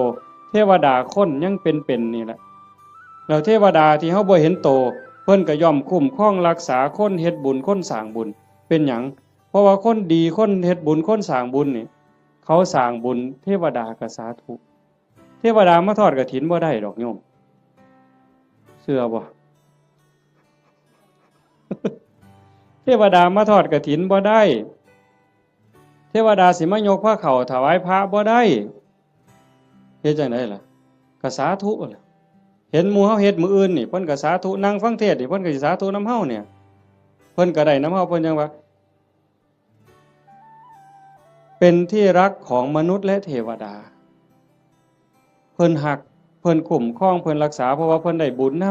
เทวดาคนยังเป็นนี่แหละแล้วเทวดาที่เฮาบ่เห็นโตเพิ่นก็ย่อมคุ้มครองรักษาคนเฮ็ดบุญคนสร้างบุญเป็นหยังเพราะว่าคนดีคนเฮ็ดบุญคนสร้างบุญนี่เขาสร้างบุญเทวดาก็สาธุเทวดามาทอดกฐินบ่ได้ดอกโยมเชื่อบ่ เทวดามาทอดกฐินบ่ได้เทวดาสิมายกผ้าเข่าถวายพระบ่ได้เฮ็ดจังได๋ล่ะก็สาธุล่ะเห็นหมู่เฮาเฮ็ดมื้ออื่นนี่เพิ่นก็สาธุนั่งฟังเทศน์นี่เพิ่นก็สิสาธุนำเฮาเนี่ย เพิ่นก็ได้น้ำเฮาเพิ่นยังว่าเป็นที่รักของมนุษย์และเทวดาเพิ่นหักเพิ่นคุ้มครองเพิ่นรักษาเพราะว่าเพิ่นได้บุญนำ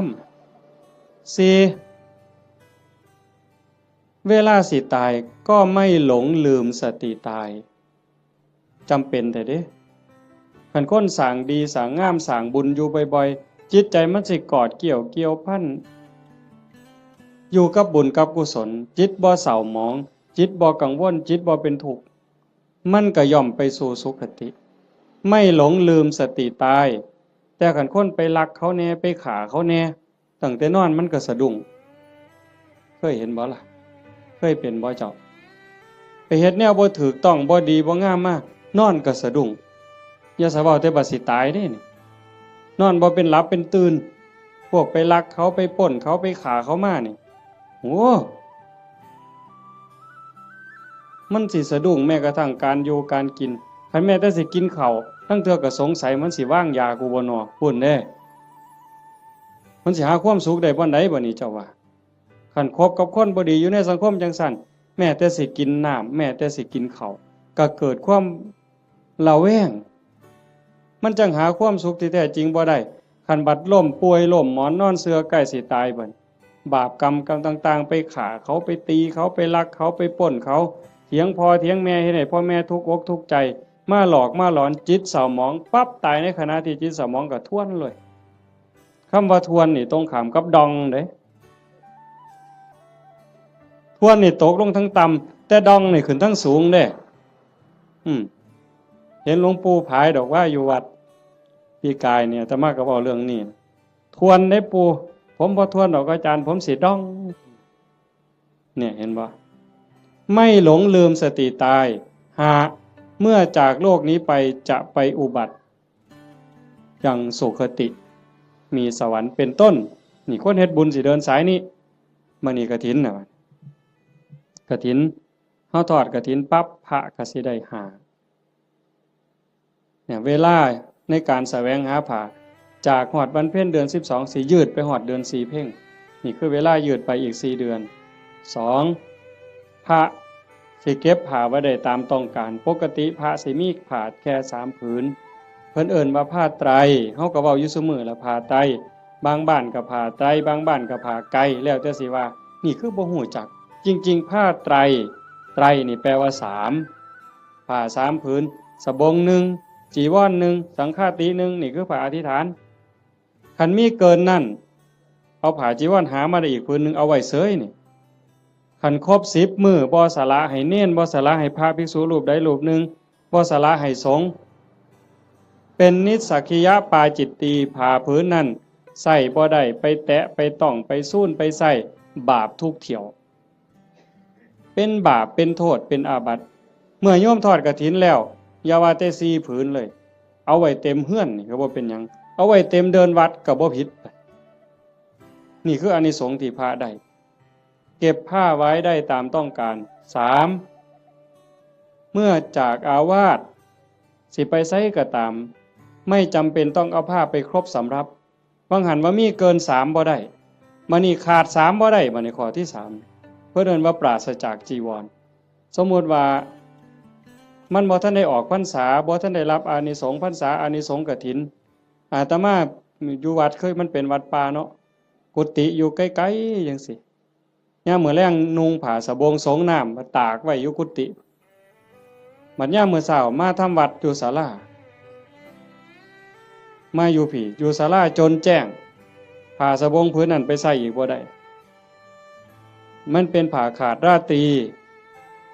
4เวลาสิตายก็ไม่หลงลืมสติตายจำเป็นแต่เด้คันคนสร้างดีสร้างงามสร้างบุญอยู่บ่อยๆจิตใจมันสิกอดเกี่ยวพันอยู่กับบุญกับกุศลจิตบ่เศร้าหมองจิตบ่กังวลจิตบ่เป็นทุกข์มันก็ย่อมไปสู่สุคติไม่หลงลืมสติตายแต่คันคนไปลักเขาแน่ไปฆ่าเขาแน่ตั้งแต่นอนมันก็สะดุ้งเคยเห็นบ่ล่ะเคยเป็นบ่เจ้าไปเฮ็ดแนวบ่ถูกต้องบ่ดีบ่งามมานอนก็สะดุ้งอย่าสะเว้าแต่บัดสิตายเด้นี่นอนบ่เป็นหลับเป็นตื่นพวกไปลักเขาไปปล้นเขาไปฆ่าเขามานี่โหมันสิสะดุ้งแม้กระทั่งการอยู่การกินคันแม้แต่สิกินข้าวทั้งเทื่อก็สงสัยมันสิวางยากูบ่น้อปุ่นเด้มันสิหาความสุขได้บ่ใดบ่นี่เจ้าว่าคันคบกับคนบ่ดีอยู่ในสังคมจังซั่นแม้แต่สิกินน้ำแม้แต่สิกินข้าวก็เกิดความระแวงมันจังหาความสุขที่แท้จริงบ่ได้คันบัดล้มป่วยล้มหมอนนอนเสือใกล้สิตายเบิ่นบาปกรรมต่างๆไปฆ่าเขาไปตีเขาไปลักเขาไปปล้นเขาเถียงพ่อเถียงแม่เฮ็ดให้พ่อแม่ทุกข์อกทุกข์ใจมาหลอกมาหลอนจิตเศร้าหมองปั๊บตายในขณะที่จิตเศร้าหมองก็ทวนเลยคำว่าทวนนี่ตรงข้ามกับดองเด้ทวนนี่ตกลงทั้งต่ำแต่ดองนี่ขึ้นทั้งสูงเด้เห็นหลวงปู่ผายดอกว่าอยู่วัดปีกายเนี่ยอาตมาก็เว้าเรื่องนี้ทวนได้ปู่ผมบ่ทวนดอกอาจารย์ผมสิดองเนี่ยเห็นบ่ไม่หลงลืมสติตายหากเมื่อจากโลกนี้ไปจะไปอุบัติยังสุคติมีสวรรค์เป็นต้นนี่คนเฮ็ดบุญสิเดินสายนี้มื้อนี้กฐินน่ะกฐินเฮาทอดกฐินปั๊บพระก็สิได้หาเนี่ยเวลาในการแสวงหาผ้าจากฮอดวันเพ็ญเดือน12สิยืดไปฮอดเดือน4เพ็งนี่คือเวลายืดไปอีก4เดือน2พระสิเก็บผ้าไว้ได้ตามต้องการปกติพระสิมีผ้าแค่3ผืนเพิ่นเอิ้นว่าผ้าไตรเฮาก็เว้าอยู่ซุมื้อละผ้าไตรบางบ้านก็ผ้าไตรบางบ้านก็ผ้าไกแล้วแต่สิว่านี่คือบ่ฮู้จักจริงๆผ้าไตรไตรนี่แปลว่า3ผ้า3ผืนสบง1จีวร1สังฆาติ1นี่คือผ้าอธิษฐานคันมีเกินนั่นเอาผ้าจีวรหามาได้อีกผืนนึงเอาไว้เสยนี่คันครบ10มื้อบ่สละให้เณรบ่สละให้พระภิกษุรูปใดรูปหนึ่งบ่สละให้สงฆ์เป็นนิสสักขิยปาจิตตีผ้าผืนนั้นใส่บ่ได้ไปแตะไปต้องไปสู้นไปใส่บาปทุกเที่ยวเป็นบาปเป็นโทษเป็นอาบัติเมื่อโยมทอดกฐินแล้วอย่าว่าแต่4ผืนเลยเอาไว้เต็มเฮือนนี่ก็บ่เป็นหยังเอาไว้เต็มเดินวัดก็บ่ผิดนี่คืออานิสงส์ที่พระได้เก็บผ้าไว้ได้ตามต้องการ3เมื่อจากอาวาสสิไปไสก็ตามไม่จำเป็นต้องเอาผ้าไปครบสำรับบางหันว่ามีเกิน3บ่ได้มื้อนี้ขาด3บ่ได้มื้อนี้ข้อที่3เพิ่นเอิ้นว่าปราศจากจีวรสมมุติว่ามันบ่ทันได้ออกพรรษาบ่ทันได้รับอานิสงส์พรรษาอานิสงส์กฐินอาตมาอยู่วัดเคยมันเป็นวัดป่าเนาะกุฏิอยู่ไกลๆจังซี่ยามมื้อแลงนุ่งผ้าสบงสงน้ำมาตากไว้อยู่กุฏิบัดยามมื้อเช้ามาทำวัดอยู่ศาลามาอยู่พี่อยู่ศาลาจนแจ้งผ้าสบงผืนนั้นไปใส่อีกบ่ได้มันเป็นผ้าขาดราตรี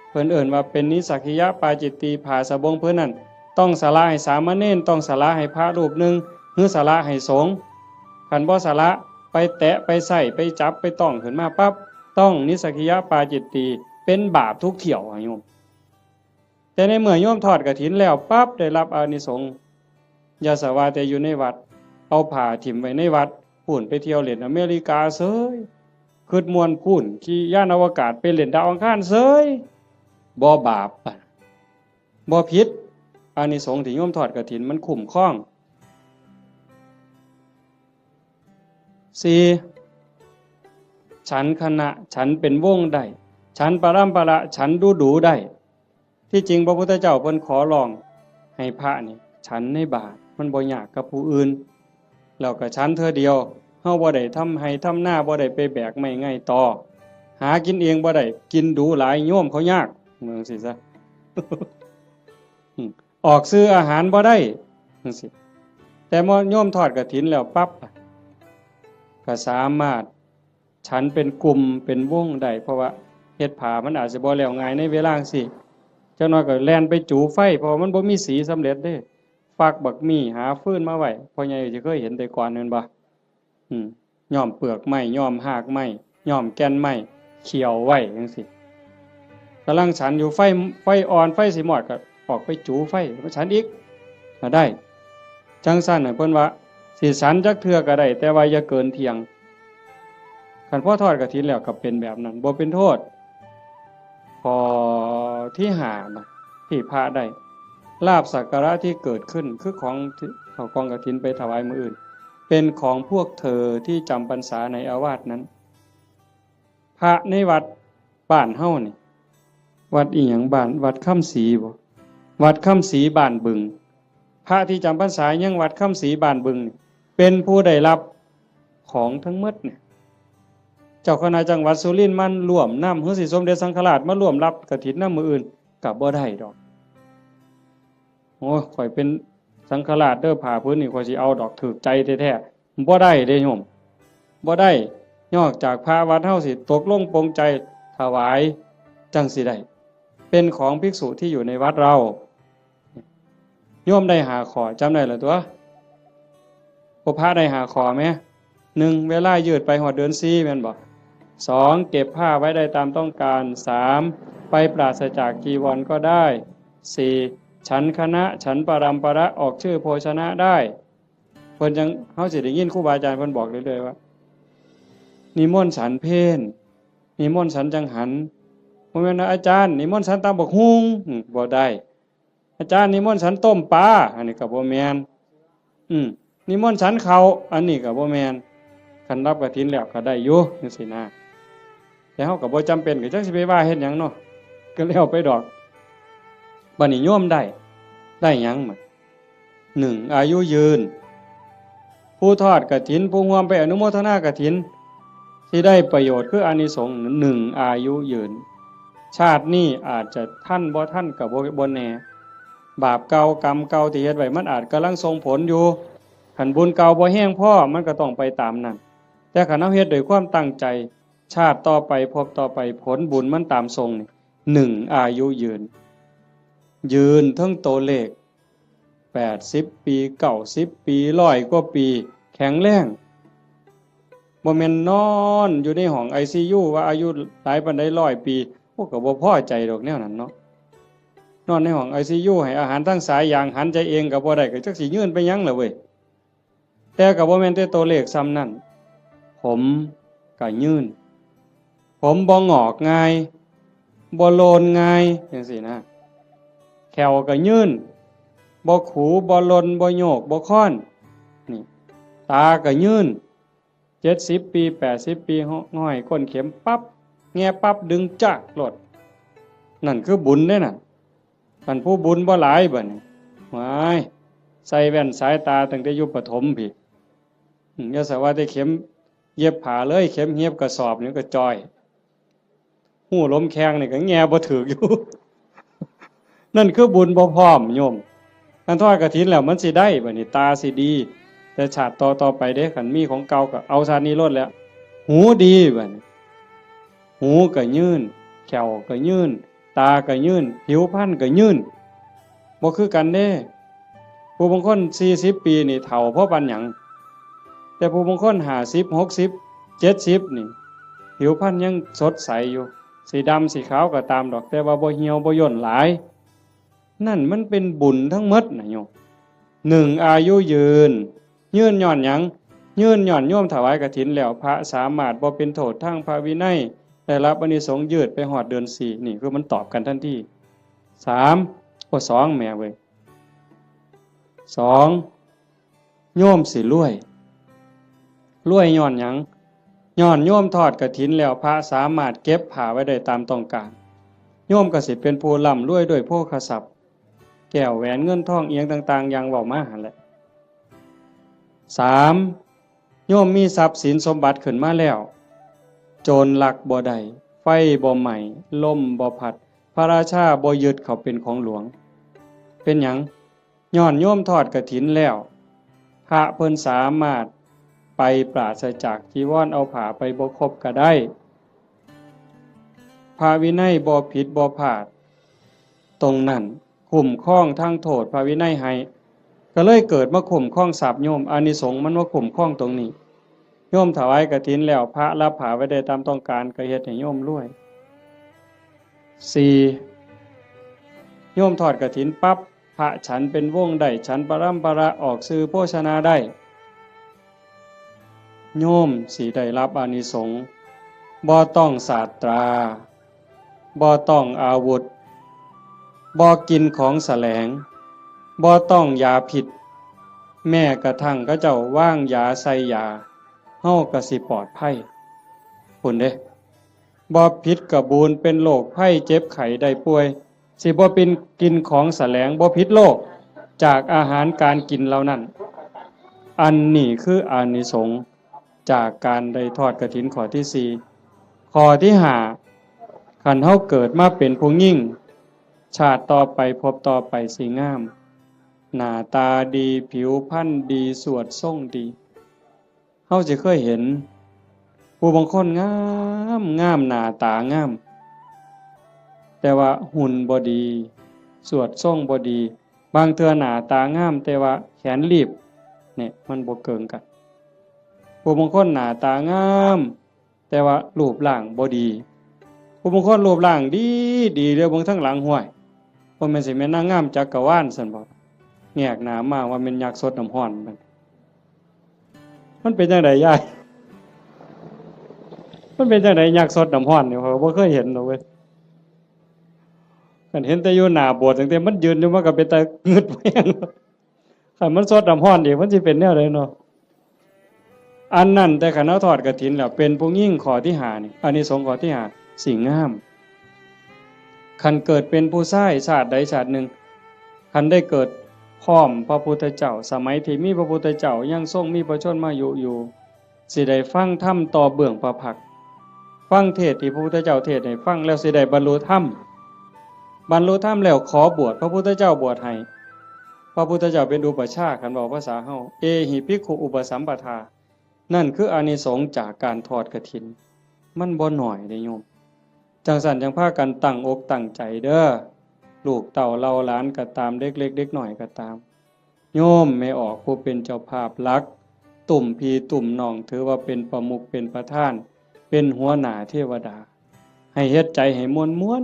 เพิ่นเอิ้นว่าเป็นนิสสักขิยปาจิตตีผ้าสบงผืนนั้นต้องสละให้สามเณรต้องสละให้พระรูปหนึ่งหรือสละให้สงฆ์คันบ่สละไปแตะไปใส่ไปจับไปต้องขึ้นมาปั๊บต้องนิสสักขิยปาจิตตีเป็นบาปทุกเที่ยวโยมแต่ในเมื่อโยมทอดกฐินแล้วปั๊บได้รับอานิสงส์อย่าสว่าแต่อยู่ในวัดเอาผ้าถิ่มไว้ในวัดพูนไปเที่ยวเล่นอเมริกาเสยคิดม่วนพูนขี่ยานอวกาศไปเล่นดาวอังคารเสยบ่บาปบ่ผิดอานิสงส์ที่โยมทอดกฐินมันคุ้มครอง4 ฉันคณะฉันเป็นวงได้ฉันปรัมประฉันดูได้ที่จริงพระพุทธเจ้าเพิ่นขอร้องให้พระนี่ฉันในบาตรมันบ่ยากกับผู้อื่นแล้วก็ฉันเธอเดียวเฮาบ่ได้ทำให้ทำหน้าบ่ได้ไปแบกไม้ไงต่อหากินเองบ่ได้กินดูหลายโยมเขายากเมืองสิซะ ออกซื้ออาหารบ่ได้จังซี่แต่เมื่อโยมทอดกฐินแล้วปั๊บก็สามารถฉันเป็นกลุ่มเป็นวงได้เพราะว่าเฮ็ดผ้ามันอาจจะบ่แล้วง่ายในเวลาจังซี่จักหน่อยก็แล่นไปจูไฟเพราะมันบ่มีสีสำเร็จเด้ฟักบักมี่หาฟืนมาไว้พ่อใหญ่จะเคยเห็นแต่ก่อนนั่นบ่ย้อมเปลือกไม้ย้อมหากไม้ย้อมแก่นไม้เขี่ยวไว้จังซี่กำลังฉันอยู่ไฟอ่อนไฟสิมอดก็ออกไปจูไฟมาฉันอีกก็ได้จังซั่นน่ะเพิ่นว่าสิฉันจักเทื่อก็ได้แต่ว่าอย่าเกินเที่ยงคันพ่อทอดกฐินแล้วก็เป็นแบบนั้นบ่เป็นโทษพอที่หานะที่พระได้ลาภสักการะที่เกิดขึ้นคือของเอากองกฐินไปถวายมื้ออื่นเป็นของพวกเธอที่จำพรรษาในอาวาสนั้นพระในวัดบ้านเฮานี่วัดอีหยังบ้านวัดค่ำศรีบ่วัดค่ำศรีบ้านบึงพระที่จำพรรษายังวัดค่ำศรีบ้านบึงเป็นผู้ได้รับของทั้งหมดเนี่ยเจ้าคณะจังหวัดสุรินทร์มันร่วมนำคือสิสมเด็จสังฆราชมาร่วมรับกฐินนำมื้ออื่นก็บ่ได้ดอกโอ้ยข่อยเป็นสังฆราชเด้อผ้าพื้นนี่ข่อยสิเอาดอกถูกใจแท้ๆบ่ได้เด้โยมบ่ได้นอกจากพระวัดเฮาสิตกลงปรงใจถวายจังสิได้เป็นของภิกษุที่อยู่ในวัดเราโยมได้หาขอจำได้ล่ะตัวพระได้หาขอไหม1เวลายืดไปหอดเดือน4แม่นบ่2เก็บผ้าไว้ได้ตามต้องการ3ไปปราศจากจีวรก็ได้4ฉันคณะฉันปรัมประออกชื่อโภชนะได้เพิ่นจังเฮาสิได้ยินครูบาอาจารย์เพิ่นบอกเรื่อยๆว่านิมนต์ฉันเพลนิมนต์ฉันจังหันบ่แม่นอาจารย์นิมนต์ฉันตำบักหุ่งบ่ได้อาจารย์นิมนต์ฉันต้มปลาอันนี้ก็บ่แม่นนิมนต์ฉันข้าวอันนี้ก็บ่แม่นคันรับกฐินแล้วก็ได้อยู่จังซี่นะแต่เฮาก็บ่จำเป็นก็จักสิไปว่าเฮ็ดหยังเนาะก็แล้วไปดอกบัดนี้โยมได้หยังหมด1อายุยืนผู้ทอดกฐินผู้ร่วมไปอนุโมทนากฐินที่ได้ประโยชน์คืออานิสงส์1อายุยืนชาตินี้อาจจะท่านบ่ท่านก็บ่แน่บาปเก่ากรรมเก่าที่เฮ็ดไว้มันอาจกำลังส่งผลอยู่คันบุญเก่าบ่แห้งพอมันก็ต้องไปตามนั้นแต่คันเฮาเฮ็ดด้วยความตั้งใจชาติต่อไปพบต่อไปผลบุญมันตามทรงนี่1อายุยืนทั้งตัวเลข80ปี90ปี100กว่าปีแข็งแรงบ่แม่นนอนอยู่ในห้อง ICU ว่าอายุหลายปานใด100ปีพวกก็บ่พอใจดอกแนวนั้นเนาะนอนในห้อง ICU ให้อาหารทั้งสายอย่างหันใจเองก็บ่ได้ก็จักสิยืนไปหยังล่ะเว้ยแต่ก็บ่แม่นแต่ตัวเลขซ้ำนั่นผมก็ยืนผมบ่งอกง่ายบ่โลนง่ายจังซี่นะแขวก็ยืนบ่ขูบ่ลนบ่โยกบ่ค้อนนี่ตาก็ยืน70ปี80ปีห้อยก้นเข็มปั๊บแง่ปั๊บดึงจักรถนั่นคือบุญเด้น่ะท่านผู้บุญบ่หลายบัดนี้ว้ายใส่แว่นสายตาตั้งแต่อยู่ประถมพี่อย่าสว่าแต่เข็มเย็บผ้าเลยเข็มเย็บกระสอบนี่ก็จ้อยหู้ล้มแข้งนี่ก็แง่บ่ถึกอยู่ นั่นคือบุญบ่พร้อมโยมการทอดกฐินแล้วมันสิได้บัดนี้ตาสิดีแต่ชาติต่อไปเด้คันมีของเก่าก็เอาชาตินี้ลดแล้วหูดีบัดนี้หูก็ยืนแขวก็ยืนตาก็ยืนผิวพรรณก็ยืนบ่คือกันเด้ผู้บางคน40ปีนี่เฒ่าเพราะปานหยังแต่ผู้บางคน50 60 70นี่ผิวพรรณยังสดใสอยู่สีดำสีขาวก็ตามดอกแต่ว่าบ่เหี่ยวบ่ย่นหลายนั่นมันเป็นบุญทั้งหมดนะโยม1อายุยืนย้อนหยังยืนย้อนโยมถวายกฐินแล้วพระสามารถบ่เป็นโทษทางพระวินัยได้รับอานิสงส์ยืดไปฮอดเดือน4นี่คือมันตอบกันทันที2แม่เว้ย2โยมสิรวยย้อนหยัง ย้อนโยมทอดกฐินแล้วพระสามารถเก็บผ้าไว้ได้ตามต้องการโยมก็สิเป็นผู้ร่ำรวยด้วยโภคทรัพย์แก้วแหวนเงินทองเอียงต่างๆอย่างเว้ามาหั่นแหละ3โยมมีทรัพย์สินสมบัติขึ้นมาแล้วโจรลักบ่ได้ไฟบ่ไหม้ลมบ่พัดพระราชาบ่ยึดเขาเป็นของหลวงเป็นหยังย้อนโยมทอดกฐินแล้วพระเพิ่นสามารถไปปราศจากจีวรเอาผ้าไปบ่ครบก็ได้พระวินัยบ่ผิดบ่พลาดตรงนั้นคุ้มครองทั้งโทษพระวินัยให้ก็เลยเกิดมาคุ้มครองทรัพย์โยมอานิสงส์มันว่าคุ้มครองตรงนี้โยมถวายกฐินแล้วพระรับผ้าไว้ได้ตามต้องการก็เฮ็ดให้โยมรวย4โยมทอดกฐินปั๊บพระฉันเป็นวงได้ฉันปรัมประออกสื่อโภชนาได้โยมสิได้รับอานิสงส์บ่ต้องศาสตราบ่ต้องอาวุธบ่กินของแสลงบ่ต้องยาผิดแม้กระทั่งเขาเจ้าว่างยาใส่ยาเฮาก็สิปลอดภัยพุ่นเด้บ่ผิดกระบูนเป็นโรคภัยเจ็บไข้ได้ป่วยสิบ่เป็นกินของแสลงบ่ผิดโรคจากอาหารการกินเหล่านั้นอันนี้คืออานิสงส์จากการได้ทอดกฐินข้อที่4ข้อที่5คันเฮาเกิดมาเป็นผู้หญิงชาติต่อไปพบต่อไปสิงามหน้าตาดีผิวพรรณดีสวดทรงดีเฮาสิเคยเห็นผู้บางคนงามงามหน้าตางามแต่ว่าหุ่นบ่ดีสวดทรงบ่ดีบางเทื่อหน้าตางามแต่ว่าแขนรีบเนี่ยมันบ่เกิงกันผู้บางคนหน้าตางามแต่ว่ารูปร่างบ่ดีผู้บางคนรูปร่างดีดีเด้อเบิ่งทั้งหลังห้วยบ่แม่นสิแม่นนางงามจักรวาลซั่นบ่แงกหน้ามาว่าแม่นยักษ์สดน้ำร้อนมันเป็นจังไดยายมันเป็นจังไดยักษ์สดน้ำร้อนนี่เขาบ่เคยเห็นดอกเว้ยคันเห็นแต่อยู่หน้าโบสถ์ตั้งแต่มันยืนอยู่มันก็เป็นตางึดแม่งคันมันสดน้ำร้อนอีกมันสิเป็นแนวใดเนาะอันนั้นแต่คันเอาทอดกฐินแล้วเป็นผู้หญิงข้อที่5นี่อานิสงส์ข้อที่5สิงามคันเกิดเป็นผู้ชายชาติใดชาติหนึ่งคันได้เกิดพร้อมพระพุทธเจ้าสมัยที่มีพระพุทธเจ้ายังทรงมีพระชนมายุอยู่สิได้ฟังธรรมต่อเบื้องพระพักตร์ฟังเทศน์ที่พระพุทธเจ้าเทศน์ให้ฟังแล้วสิได้บรรลุธรรมแล้วขอบวชพระพุทธเจ้าบวชให้พระพุทธเจ้าเป็นอุปชฌาย์คันบอกภาษาเฮาเอหิภิกขุอุปสัมปทานั่นคืออานิสงส์จากการทอดกฐินมันบ่น้อยเด้โยมจังซั่นจังพากันตั้งอกตั้งใจเด้อลูกเต้าเราหลานก็ตามเด็กเล็กเด็กน้อยก็ตามโยมไม่ออกผู้เป็นเจ้าภาพหลักตุ่มพี่ตุ่มน้องถือว่าเป็นประมุขเป็นประธานเป็นหัวหน้าเทวดาให้เฮ็ดใจให้ม่วน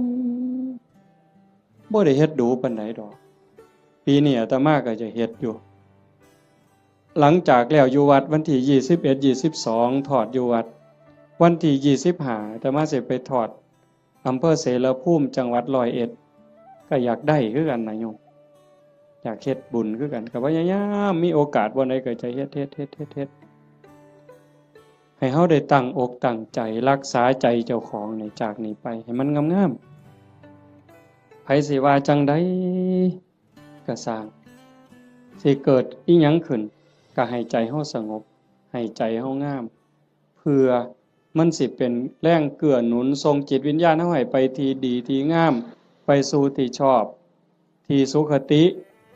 ๆบ่ได้เฮ็ดดูปานใดดอกปีนี้อาตมาก็จะเฮ็ดอยู่หลังจากแล้วอยู่วัดวันที่21 22ถอดอยู่วัดวันที่25อาตมาสิไปถอดอำเภอเสรภูมิจังหวัด101ก็อยากได้คือกันนะโยมอยากเฮ็ดบุญคือกันก็พยายามมีโอกาสบ่ใดก็จะเฮ็ดให้เฮาได้ตั้งอกตั้งใจรักษาใจเจ้าของในจากนี้ไปให้มันงามๆไผสิว่าจังได๋ก็สร้างสิเกิดอีหยังขึ้นก็ให้ใจเฮาสงบให้ใจเฮางามเพื่อมันสิเป็นแรงเกื้อหนุนส่งจิตวิญญาณเฮาให้ไปที่ดีที่งามไปสู่ที่ชอบที่สุขติ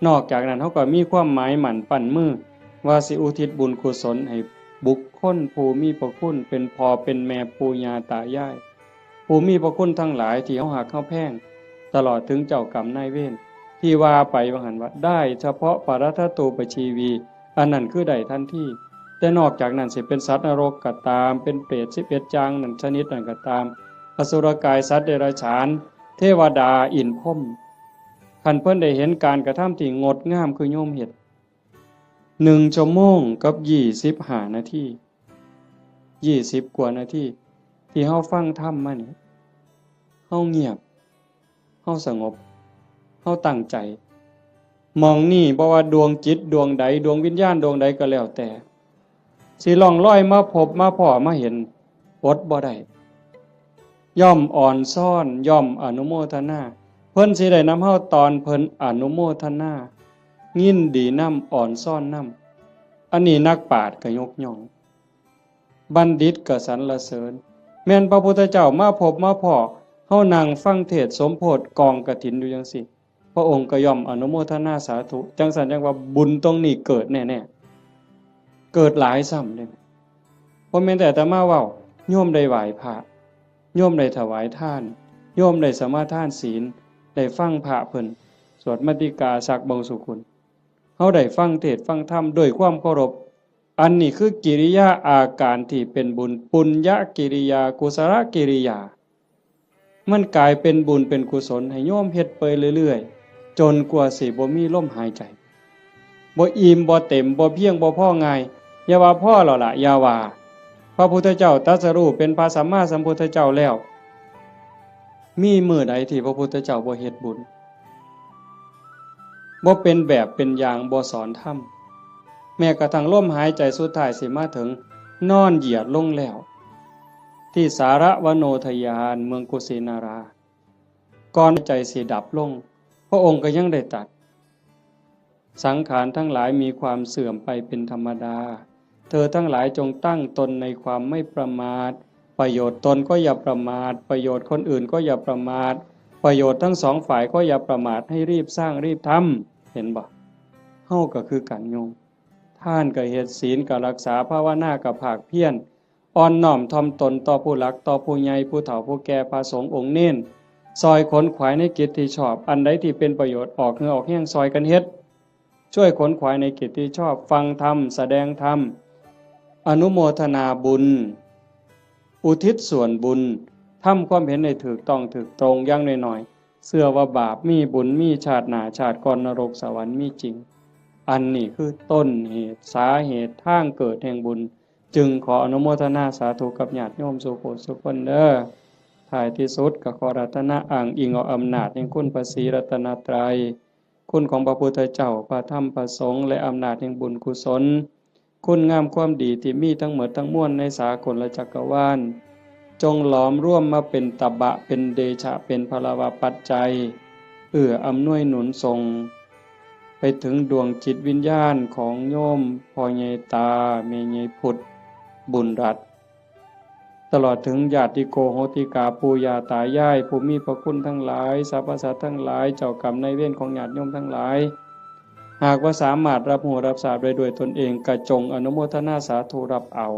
นอกจากนั้นเฮาก็มีความหมายหมั่นปั้นมือว่าสิอุทิศบุญกุศลให้บุคคลผู้มีพระคุณเป็นพ่อเป็นแม่ปู่ย่าตายายผู้มีพระคุณทั้งหลายที่เฮาฮักเฮาแพงตลอดถึงเจ้ากรรมนายเวรที่ว่าไปว่าหั่นว่าได้เฉพาะปรัตถตูปชีวีอันนั้นคือได้ทันทีแต่นอกจากนั้นสิเป็นสัตว์นรกก็ตามเป็นเปรต11จางนั่นชนิดนั้นก็ตามอสุรกายสัตว์เดรัจฉานเทวดาอินทร์พรหมคันเพิ่นได้เห็นการกระทำที่งดงามคือโยมเฮ็ด1 ชั่วโมงกับ25 นาที20 กว่านาทีที่เฮาฟังธรรมมานี่เฮาเงียบเฮาสงบเฮาตั้งใจมองนี่บ่ว่าดวงจิตดวงใดดวงวิญญาณดวงใดก็แล้วแต่สิล่องลอยมาพบมาพ้อมาเห็น อดบ่ได้ย่อมอ่อนซ่อนย่อมอนุโมทนาเพิ่นสิได้นำเฮาตอนเพิ่นอนุโมทนายินดีนำอ่อนซ่อนนำอันนี้นักปราชญ์ก็ยกย่องบัณฑิตก็สรรเสริญแม่นพระพุทธเจ้ามาพบมาพ้อเฮานั่งฟังเทศน์สมโพธิกองกฐินอยู่จังซี่พระองค์ก็ย่อมอนุโมทนาสาธุจังซั่นจังว่าบุญตรงนี้เกิดแน่ๆเกิดหลายซ้ำเด้บ่แม่นแต่อาตมาเว้าโยมได้ไหว้พระโยมได้ถวายทานโยมได้สมาทานศีลได้ฟังพระเพิ่นสวดมาติกาสักบงสุกุลเฮาได้ฟังเทศน์ฟังธรรมด้วยความเคารพอันนี้คือกิริยาอาการที่เป็นบุญปุญญกิริยากุศลกิริยามันกลายเป็นบุญเป็นกุศลให้โยมเฮ็ดไปเรื่อยๆจนกว่าสิบ่มีลมหายใจบ่อิ่มบ่เต็มบ่เพียงบ่พอง่ายอย่าว่าพอแล้วล่ะอย่าว่าพระพุทธเจ้าตรัสรู้เป็นพระสัมมาสัมพุทธเจ้าแล้วมีมื้อใดที่พระพุทธเจ้าบ่เฮ็ดบุญบ่เป็นแบบเป็นอย่างบ่สอนธรรมแม้กระทั่งลมหายใจสุดท้ายสิมาถึงนอนเหยียดลงแล้วที่สารวโนทยานเมืองกุสินาราก่อนใจสิดับลงพระองค์ก็ยังได้ตรัสสังขารทั้งหลายมีความเสื่อมไปเป็นธรรมดาเธอทั้งหลายจงตั้งตนในความไม่ประมาทประโยชน์ตนก็อย่าประมาทประโยชน์คนอื่นก็อย่าประมาทประโยชน์ทั้งสองฝ่ายก็อย่าประมาทให้รีบสร้างรีบทำเห็นบ่เฮาก็คือกันโยมท่านก็เฮ็ดศีลก็รักษาภาวนาก็ภาคเพียรอ่อนน้อมถ่อมตนต่อผู้หลักต่อผู้ใหญ่ผู้เฒ่าผู้แก่พระสงฆ์องค์เน้นซอยขนขวายในกิจที่ชอบอันใดที่เป็นประโยชน์ออกเหงื่อออกแห้งซอยกันเฮ็ดช่วยขนขวายในกิจที่ชอบฟังธรรมแสดงธรรมอนุโมทนาบุญอุทิศส่วนบุญทำความเห็นในถูกต้องถูกตรงอย่างน้อยๆเชื่อว่าบาปมีบุญมีชาติหน้าชาติก่อนนรกสวรรค์มีจริงอันนี้คือต้นเหตุสาเหตุทางเกิดแห่งบุญจึงขออนุโมทนาสาธุกับญาติโยมสุโขสุคนเด้อท้ายที่สุดก็ขอรัตนะอ้างอิงเอาอำนาจแห่งคุณพระศรีรัตนตรัยคุณของพระพุทธเจ้าพระธรรมพระสงฆ์และอำนาจแห่งบุญกุศลคุณงามความดีที่มีทั้งหมดทั้งมวลในสากลจักรวาลจงหลอมร่วมมาเป็นตบะเป็นเดชะเป็นพลวปัจจัยอำนวยหนุนส่งไปถึงดวงจิตวิญญาณของโยมพ่อใหญ่ตาแม่ใหญ่พุทธบุญรัตน์ตลอดถึงญาติโกโหติกาปู่ย่าตายายผู้มีพระคุณทั้งหลายสรรพสัตว์ทั้งหลายเจ้ากรรมนายเวรของญาติโยมทั้งหลายหากว่าสามารถรับรู้รับทราบได้ด้วยตนเองก็จงอนุโมทนาสาธุรับเอา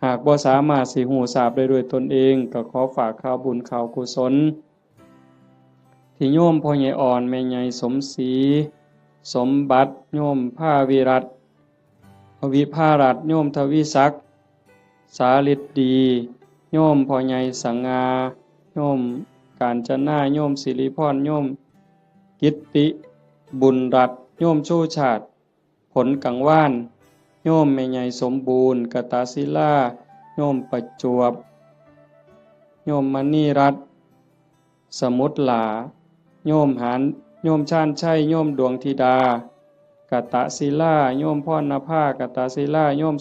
หากว่าสามารถสิหูทราบได้ด้วยตนเองก็ขอฝากข่าวบุญข่าวกุศลที่โยมพ่อใหญ่อ่อนแม่ใหญ่สมศรีสมบัติโยมผ้าวิรัตวิภารัตโยมทวิศักดิ์สาลิตดีโยมพ่อใหญ่สังงาโยมกาญจนาโยมสิริพรโยมกิตติบุญรัตน์โยมชูชาติผลกังวานโยมแม่ใหญ่สมบูรณ์กตาศิลาโยมประจวบโยมมณีรัตน์สมุทรหลาโยมหานโยมชาญชัยโยมดวงธิดากตศิลาโยมพรณภากตศิลาโยม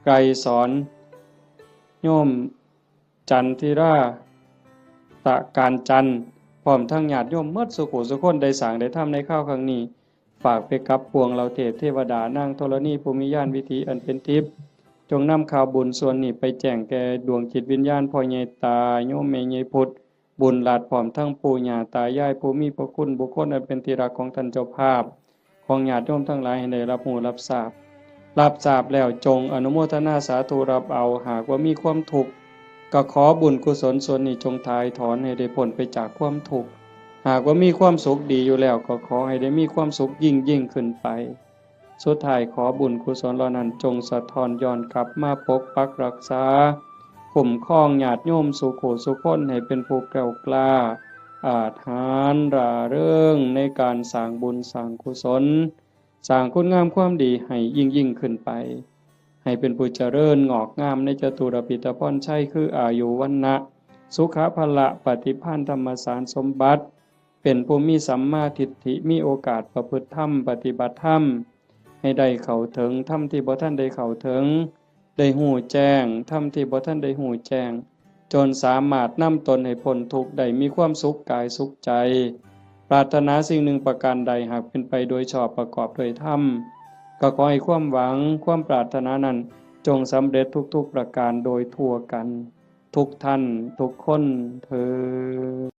ไกรสอนโยมจันทิราตะการจันทร์พร้อมทั้งญาติโยมหมดสุขุสุคนได้สร้างได้ทำในข้าวครั้งนี้ฝากไปกับปวงเราเทพเทวดานางธรณีภูมิญาณวิถีอันเป็นทิพย์จงนำข่าวบุญส่วนนี้ไปแจ้งแก่ดวงจิตวิญญาณพ่อใหญ่ตาโยมแม่ใหญ่พุทธบุญหลาดพร้อมทั้งปู่ย่าตายายผู้มีพระคุณบุคคลอันเป็นที่รักของท่านเจ้าภาพของญาติโยมทั้งหลายให้ได้รับรู้รับทราบแล้วจงอนุโมทนาสาธุรับเอาหากว่ามีความทุกข์ก็ขอบุญกุศลส่วนนี้จงถ่ายถอนให้ได้พ้นไปจากความทุกข์หากว่ามีความสุขดีอยู่แล้วก็ขอให้ได้มีความสุขยิ่งขึ้นไปสุดท้ายขอบุญกุศลเหล่านั้นจงสะท้อนย้อนกลับมาปกปักรักษาคุ้มครองญาติโยมสุขสุขคนให้เป็นผู้แกล้วกล้าอาถรรพ์ร่าเริงในการสร้างบุญสร้างกุศลสร้างคุณงามความดีให้ยิ่งขึ้นไปให้เป็นผู้เจริญงอกงามในจตุรพิตรพรชัยคืออายุวันนะสุขภละปฏิภาณธรรมสารสมบัติเป็นผู้มีสัมมาทิฏฐิมีโอกาสประพฤติธรรมปฏิบัติธรรมให้ได้เข้าถึงธรรมที่บ่ทันได้เข้าถึง ได้หู้แจ้งธรรมที่บ่ทันได้หู้แจ้งจนสามารถนำตนให้พ้นทุกข์ได้มีความสุขกายสุขใจปรารถนาสิ่งหนึ่งประการใดหากเป็นไปโดยชอบประกอบด้วยธรรมก็ขอให้ความหวังความปรารถนานั้นจงสำเร็จทุกๆประการโดยทั่วกันทุกท่านทุกคนเทอญ